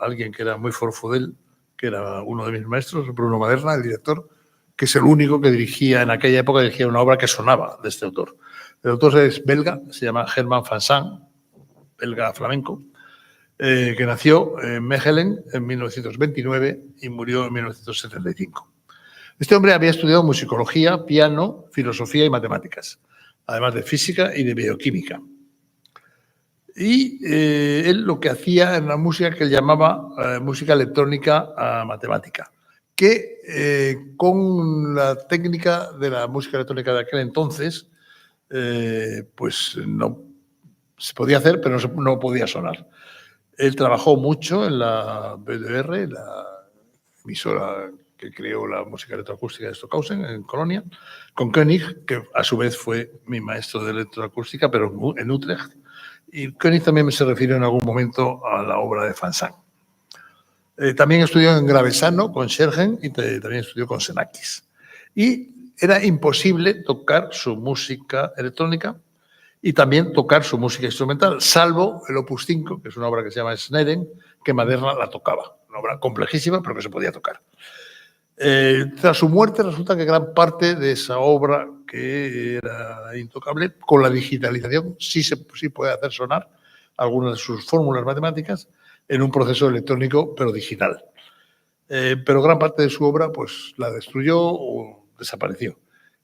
alguien que era muy forofo de él, que era uno de mis maestros, Bruno Maderna, el director, que es el único que dirigía, en aquella época dirigía una obra que sonaba de este autor. El autor es belga, se llama Herman van Sant, belga flamenco, que nació en Mechelen en 1929 y murió en 1975. Este hombre había estudiado musicología, piano, filosofía y matemáticas, además de física y de bioquímica. Y él lo que hacía en la música que él llamaba música electrónica matemática, que con la técnica de la música electrónica de aquel entonces, pues no se podía hacer, pero no podía sonar. Él trabajó mucho en la BDR, la emisora que creó la música electroacústica de Stockhausen, en Colonia, con Koenig, que a su vez fue mi maestro de electroacústica, pero en Utrecht. Y Koenig también se refirió en algún momento a la obra de Van Sant. También estudió en Gravesano con Schergen y también estudió con Xenakis. Y era imposible tocar su música electrónica y también tocar su música instrumental, salvo el Opus 5, que es una obra que se llama Sneden, que Maderna la tocaba. Una obra complejísima, pero que se podía tocar. Tras su muerte, resulta que gran parte de esa obra, que era intocable, con la digitalización sí puede hacer sonar algunas de sus fórmulas matemáticas en un proceso electrónico, pero digital. Pero gran parte de su obra pues, la destruyó o desapareció.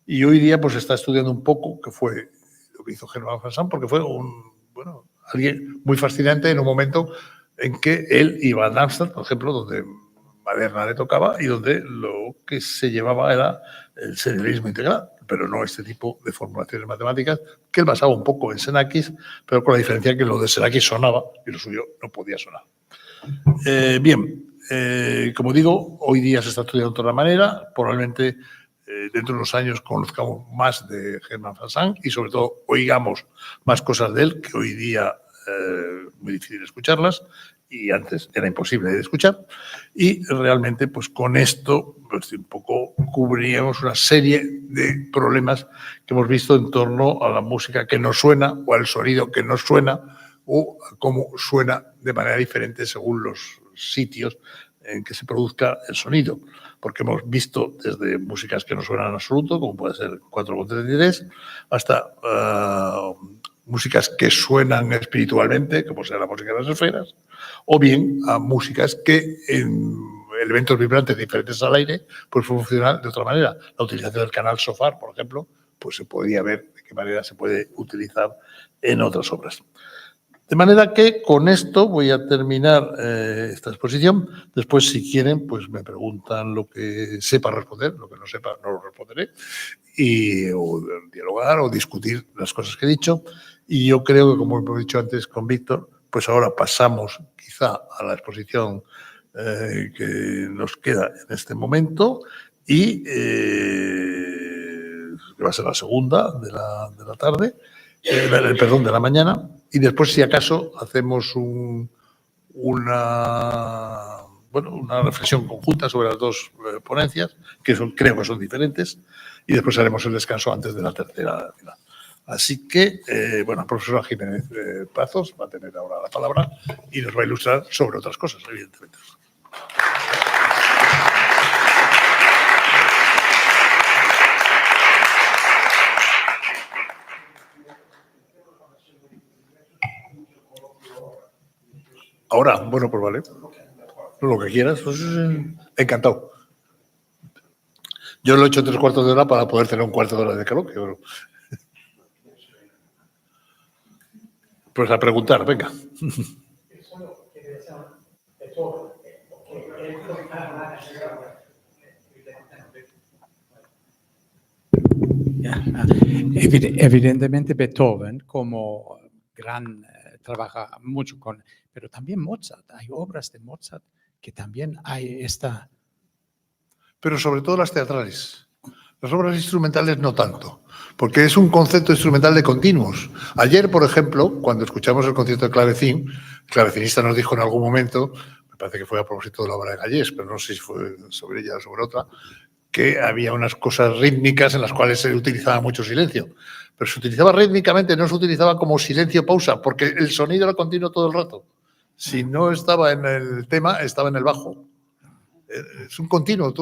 Y hoy día pues, está estudiando un poco, que fue lo que hizo Herman van Sant, porque fue alguien muy fascinante en un momento en que él iba a Darmstadt, por ejemplo, donde Maderna le tocaba y donde lo que se llevaba era el serialismo integral, pero no este tipo de formulaciones matemáticas, que él basaba un poco en Xenakis, pero con la diferencia que lo de Xenakis sonaba y lo suyo no podía sonar. Como digo, hoy día se está estudiando de otra manera, probablemente dentro de unos años conozcamos más de Herman van Sant y sobre todo oigamos más cosas de él, que hoy día es muy difícil escucharlas y antes era imposible de escuchar. Y realmente pues con esto pues, un poco cubríamos una serie de problemas que hemos visto en torno a la música que no suena o al sonido que no suena o a cómo suena de manera diferente según los sitios en que se produzca el sonido, porque hemos visto desde músicas que no suenan en absoluto, como puede ser 4/33, hasta músicas que suenan espiritualmente, como sea la música de las esferas, o bien a músicas que en elementos vibrantes diferentes al aire pues funcionan de otra manera. La utilización del canal SOFAR, por ejemplo, pues se podría ver de qué manera se puede utilizar en otras obras. De manera que con esto voy a terminar esta exposición. Después, si quieren, pues me preguntan lo que sepa responder, lo que no sepa no lo responderé, o dialogar o discutir las cosas que he dicho. Y yo creo que, como hemos dicho antes con Víctor, pues ahora pasamos quizá a la exposición que nos queda en este momento y que va a ser la segunda de la tarde, perdón, de la mañana. Y después, si acaso, hacemos una reflexión conjunta sobre las dos ponencias, que creo que son diferentes, y después haremos el descanso antes de la tercera final. Así que, la profesora Jiménez Pazos va a tener ahora la palabra y nos va a ilustrar sobre otras cosas, evidentemente. Ahora, bueno, pues vale. Lo que quieras, pues encantado. Yo lo he hecho 3/4 de hora para poder tener 1/4 de hora de coloquio. Pero... Pues a preguntar, venga. Evidentemente Beethoven, como gran trabaja mucho con, pero también Mozart, hay obras de Mozart que también hay esta... Pero sobre todo las teatrales. Las obras instrumentales no tanto, porque es un concepto instrumental de continuos. Ayer, por ejemplo, cuando escuchamos el concierto de clavecín, el clavecinista nos dijo en algún momento, me parece que fue a propósito de la obra de Gallés, pero no sé si fue sobre ella o sobre otra, que había unas cosas rítmicas en las cuales se utilizaba mucho silencio. Pero se utilizaba rítmicamente, no se utilizaba como silencio-pausa, porque el sonido era continuo todo el rato. Si no estaba en el tema, estaba en el bajo. Es un continuo.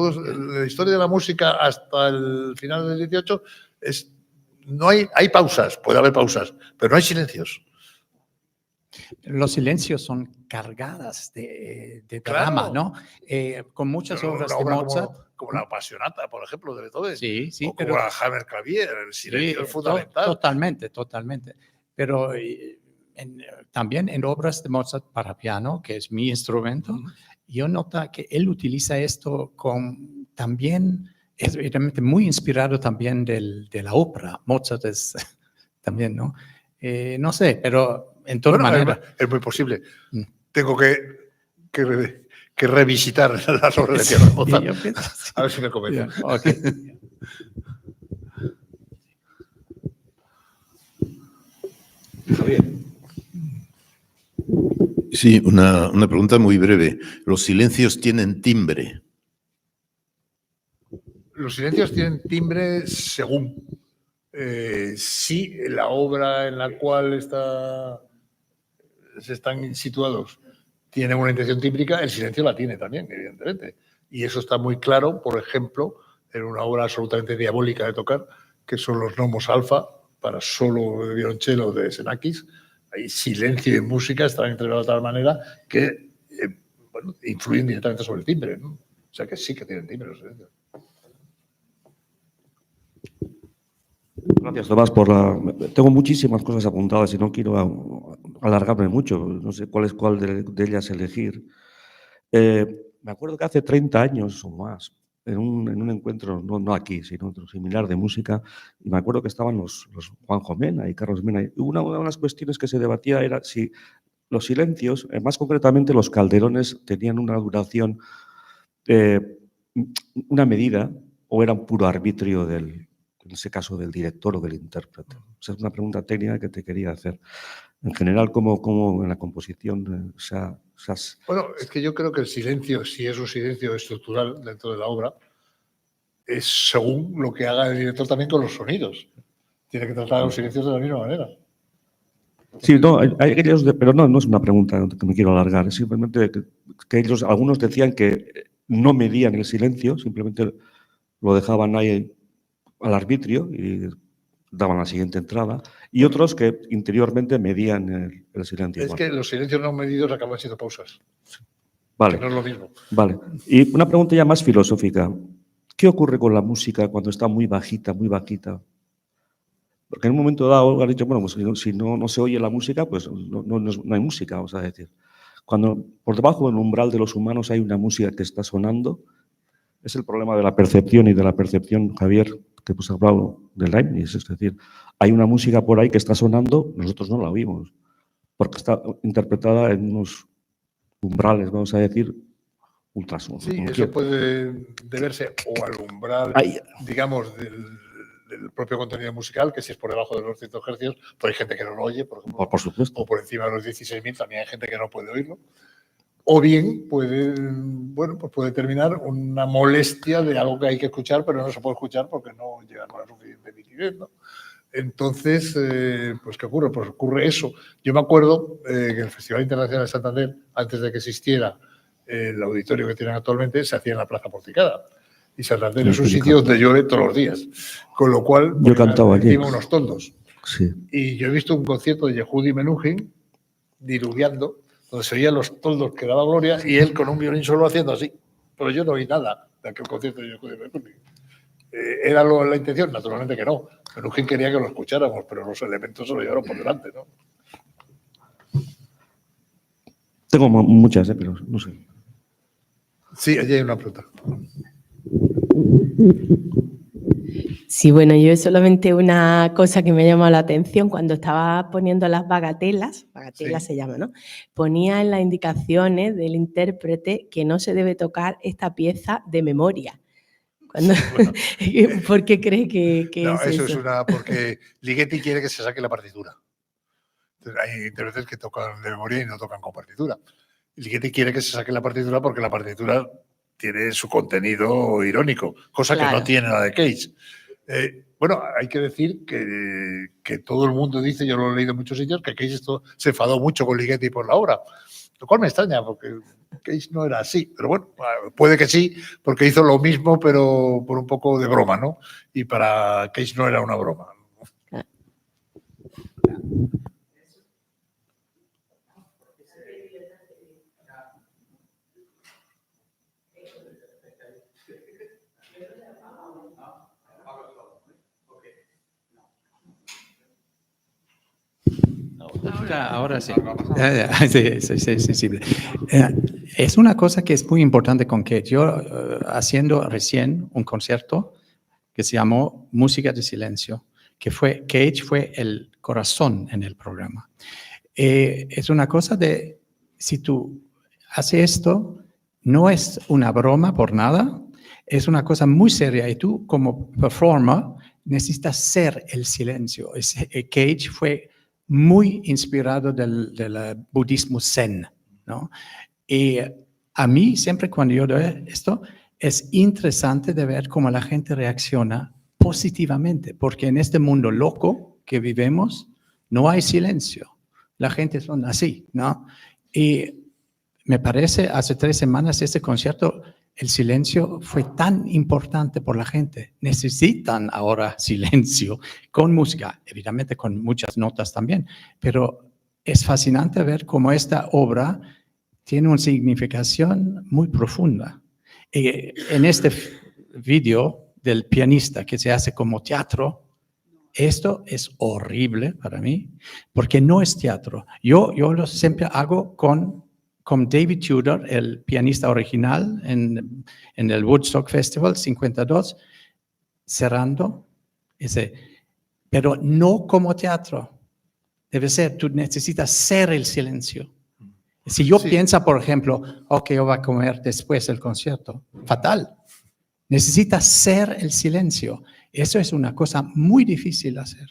La historia de la música hasta el final del 18 no hay pausas, puede haber pausas, pero no hay silencios. Los silencios son cargadas de Claro. drama, ¿no? Con muchas obras de Mozart. Como la Passionata, por ejemplo, de Beethoven. Sí, sí, o como pero... la Hammerklavier, el silencio Sí, es fundamental. Totalmente. Pero también en obras de Mozart para piano, que es mi instrumento, yo noto que él utiliza esto también, es realmente muy inspirado también de la ópera. Mozart es también, ¿no? No sé, pero en toda manera. Es muy posible. Tengo que revisitar las obras de Mozart. Yo pienso, sí. A ver si me convence. Yeah, okay. Javier. Sí, una pregunta muy breve. ¿Los silencios tienen timbre? Los silencios tienen timbre según. Si la obra en la cual se están situados tiene una intención tímbrica, el silencio la tiene también, evidentemente. Y eso está muy claro, por ejemplo, en una obra absolutamente diabólica de tocar, que son los Nomos Alfa, para solo de violonchelo de Xenakis. Hay silencio y música, están entregados de tal manera que influyen directamente sobre el timbre, ¿no? O sea que sí que tienen timbre los silencios. Gracias, Tomás, Tengo muchísimas cosas apuntadas y no quiero alargarme mucho. No sé cuál de ellas elegir. Me acuerdo que hace 30 años o más, en un encuentro, no aquí, sino otro similar de música, y me acuerdo que estaban los Juanjo Mena y Carlos Mena. Y una de las cuestiones que se debatía era si los silencios, más concretamente los calderones, tenían una duración, una medida, o eran puro arbitrio en ese caso del director o del intérprete. Esa es una pregunta técnica que te quería hacer. En general, ¿cómo en la composición Bueno, es que yo creo que el silencio, si es un silencio estructural dentro de la obra, es según lo que haga el director también con los sonidos. Tiene que tratar los silencios de la misma manera. Sí, no, pero no es una pregunta que me quiero alargar, es simplemente que algunos decían que no medían el silencio, simplemente lo dejaban ahí al arbitrio y daban la siguiente entrada, y otros que interiormente medían el silencio. Es que los silencios no medidos acaban siendo pausas. Vale. Que no es lo mismo. Vale. Y una pregunta ya más filosófica. ¿Qué ocurre con la música cuando está muy bajita, muy bajita? Porque en un momento dado, has dicho, bueno, pues si no se oye la música, pues no hay música, vamos a decir. Cuando por debajo del umbral de los humanos hay una música que está sonando, es el problema de la percepción y de la percepción, Javier, que hemos hablado de Leibniz. Es decir, hay una música por ahí que está sonando, nosotros no la oímos, porque está interpretada en unos umbrales, vamos a decir, ultrasonidos. Sí, eso puede deberse o al umbral, digamos, del propio contenido musical, que si es por debajo de los 100 Hz, pues hay gente que no lo oye, por ejemplo. Por supuesto. O por encima de los 16.000 también hay gente que no puede oírlo. O bien puede terminar una molestia de algo que hay que escuchar, pero no se puede escuchar porque no llega con la suficiente nitidez, ¿no? Entonces, pues ¿qué ocurre? Pues ocurre eso. Yo me acuerdo que en el Festival Internacional de Santander, antes de que existiera el auditorio que tienen actualmente, se hacía en la Plaza Porticada. Y Santander es un sitio donde llueve todos los días. Con lo cual, yo cantaba allí. Encima unos toldos. Sí. Y yo he visto un concierto de Yehudi Menuhin diluviando, donde se oían los toldos que daba Gloria y él con un violín solo haciendo así. Pero yo no oí nada de aquel concierto de Yehudi Menuhin. ¿Era la intención? Naturalmente que no. Menuhin quería que lo escucháramos, pero los elementos se lo llevaron por delante, ¿no? Tengo muchas, pero no sé. Sí, allí hay una pregunta. Sí, bueno, yo solamente una cosa que me ha llamado la atención, cuando estaba poniendo las bagatelas Sí. se llama, ¿no? Ponía en las indicaciones del intérprete que no se debe tocar esta pieza de memoria. Cuando, Bueno, ¿por qué cree que no, es eso es eso? porque Ligeti quiere que se saque la partitura. Entonces, hay intérpretes que tocan de memoria y no tocan con partitura. Ligeti quiere que se saque la partitura porque la partitura tiene su contenido irónico, cosa que no Claro. tiene la de Cage. Bueno, hay que decir que todo el mundo dice, yo lo he leído en muchos sitios, que Cage se enfadó mucho con Ligeti por la obra, lo cual me extraña porque Cage no era así, pero bueno, puede que sí, porque hizo lo mismo, pero por un poco de broma, ¿no? Y para Cage no era una broma. Ahora sí. Sí, sensible. Es una cosa que es muy importante con Cage. Yo haciendo recién un concierto que se llamó Música de Silencio, que fue, Cage fue el corazón en el programa. Es una cosa de, si tú haces esto, no es una broma por nada, es una cosa muy seria y tú como performer necesitas ser el silencio. Cage fue muy inspirado del budismo zen, ¿no? Y a mí siempre cuando yo doy esto, es interesante de ver cómo la gente reacciona positivamente, porque en este mundo loco que vivimos no hay silencio. La gente son así, ¿no? Y me parece, hace 3 semanas este concierto, el silencio fue tan importante por la gente. Necesitan ahora silencio con música, evidentemente con muchas notas también, pero es fascinante ver cómo esta obra tiene una significación muy profunda. En este vídeo del pianista que se hace como teatro, esto es horrible para mí, porque no es teatro. Yo lo siempre hago con David Tudor, el pianista original en el Woodstock Festival 52, cerrando ese, pero no como teatro. Debe ser, tú necesitas ser el silencio. Si yo pienso, por ejemplo, ok, yo voy a comer después del concierto, fatal. Necesitas ser el silencio. Eso es una cosa muy difícil de hacer.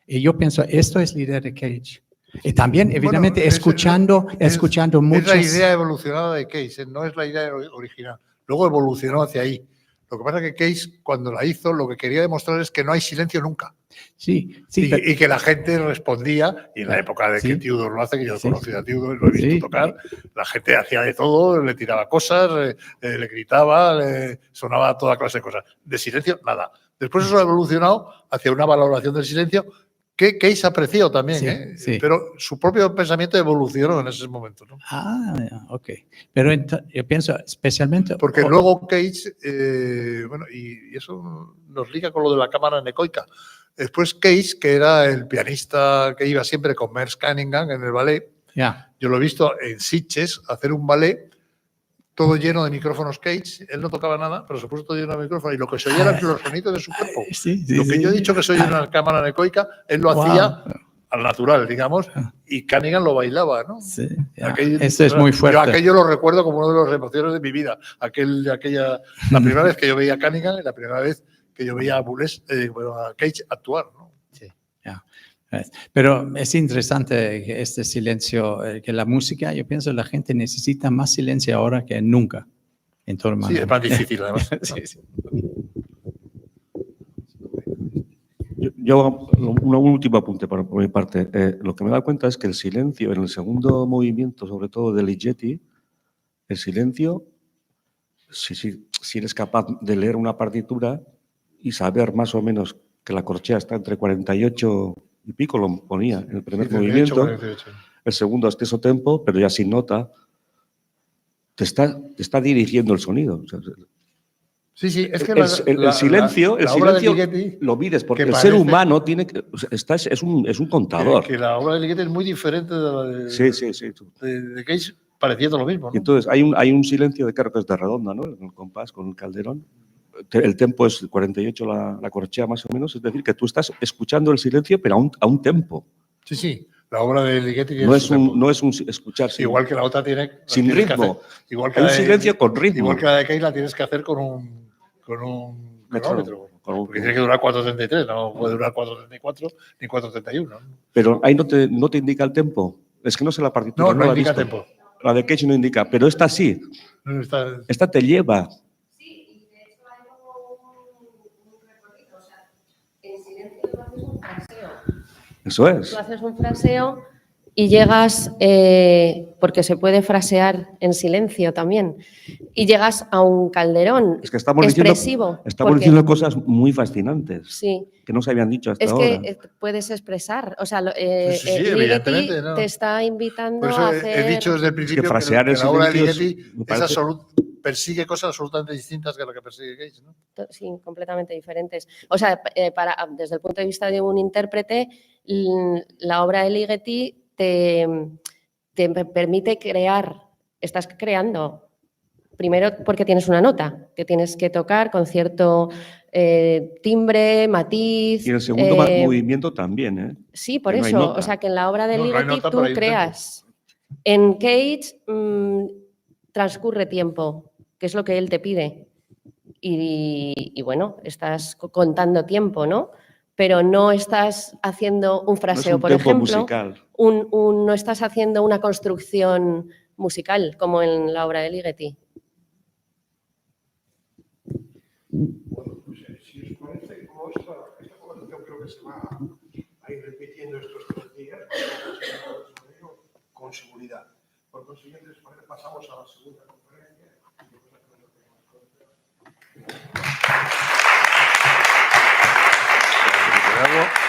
Y yo pienso, esto es la idea de Cage. Y también, evidentemente, Bueno, escuchando muchos... Es la idea evolucionada de Cage, no es la idea original. Luego evolucionó hacia ahí. Lo que pasa es que Cage, cuando la hizo, lo que quería demostrar es que no hay silencio nunca. Sí, Y que la gente respondía, y en la época de que Tudor lo hace, que yo he conocido a Tudor, lo he visto tocar, la gente hacía de todo, le tiraba cosas, le gritaba, le sonaba toda clase de cosas. De silencio, nada. Después eso ha evolucionado hacia una valoración del silencio que Cage apreció también, pero su propio pensamiento evolucionó en ese momento, ¿no? Ok. Pero yo pienso especialmente... Porque luego Cage, bueno, y eso nos liga con lo de la cámara anecoica. Después Cage, que era el pianista que iba siempre con Merce Cunningham en el ballet, yo lo he visto en Sitges hacer un ballet todo lleno de micrófonos Cage. Él no tocaba nada, pero se puso todo lleno de micrófonos y lo que se oía eran los sonidos de su cuerpo. Lo que yo he dicho que soy una cámara anecoica, él lo hacía al natural, digamos, y Cunningham lo bailaba, ¿no? Sí, eso es muy fuerte. Yo aquello lo recuerdo como una de las emociones de mi vida. La primera vez que yo veía a Cunningham y la primera vez que yo veía a a Cage actuar, ¿no? Sí, pero es interesante que este silencio, que la música, yo pienso que la gente necesita más silencio ahora que nunca. En todo el mundo. Sí, es más difícil además. Sí. Yo, un último apunte por mi parte. Lo que me he dado cuenta es que el silencio, en el segundo movimiento, sobre todo de Ligeti, el silencio, si eres capaz de leer una partitura y saber más o menos que la corchea está entre 48 y pico, lo ponía en el primer movimiento, 48. el segundo a stesso tempo, pero ya sin nota, te está dirigiendo el sonido. O sea, sí, es que el silencio Ligeti, lo mides, porque el ser humano tiene que, es un contador. Que la obra de Ligeti es muy diferente de la de, de Cage, pareciendo lo mismo, ¿no? Y entonces hay un silencio de creo que es de redonda, ¿no? En el compás con el calderón. el tempo es 48 la corchea más o menos, es decir, que tú estás escuchando el silencio, pero a un tempo. Sí, sí. La obra de Ligeti tiene No es su tempo. no es un escuchar Igual que la otra tiene. sin tienes que ritmo. hacer- igual que Hay un la de- silencio con ritmo. Igual que la de Key la tienes que hacer con un cronómetro. Porque tiene que durar 4.33, no puede durar 4.34 ni 4.31. ¿no? Pero ahí no te indica el tempo. Es que no sé la partitura. No, no la he indica visto. tempo. La de Cage no indica, pero esta sí. No está- Esta te lleva. Sí, y de hecho hay como un recorrido, o sea, en silencio tú haces un fraseo. Eso es. Tú haces un fraseo y llegas, porque se puede frasear en silencio también, y llegas a un calderón Es que estamos expresivo. estamos porque- diciendo cosas muy fascinantes Sí, que no se habían dicho hasta es ahora. que puedes expresar, o sea, Sí, Ligeti evidentemente, ¿no? te está invitando Por eso a he hacer... dicho desde el principio frasear que en la obra de silencio Ligeti me parece- persigue cosas absolutamente distintas que lo que persigue Cage, ¿no? Sí, completamente diferentes. O sea, desde el punto de vista de un intérprete, la obra de Ligeti te permite crear, estás creando, primero porque tienes una nota que tienes que tocar con cierto timbre, matiz. Y el segundo movimiento también, ¿eh? Sí, por que no hay eso. nota. O sea, que en la obra de No, no hay Ligeti nota, tú pero hay un creas. En Cage transcurre tiempo, que es lo que él te pide. Y bueno, estás contando tiempo, ¿no? Pero no estás haciendo un fraseo, por tempo ejemplo. musical. No estás haciendo una construcción musical como en la obra de Ligeti. Si os parece, como esta conversación creo que se va a ir repitiendo estos 3 días, con seguridad. Por consiguiente, pasamos a la segunda conferencia. Bravo.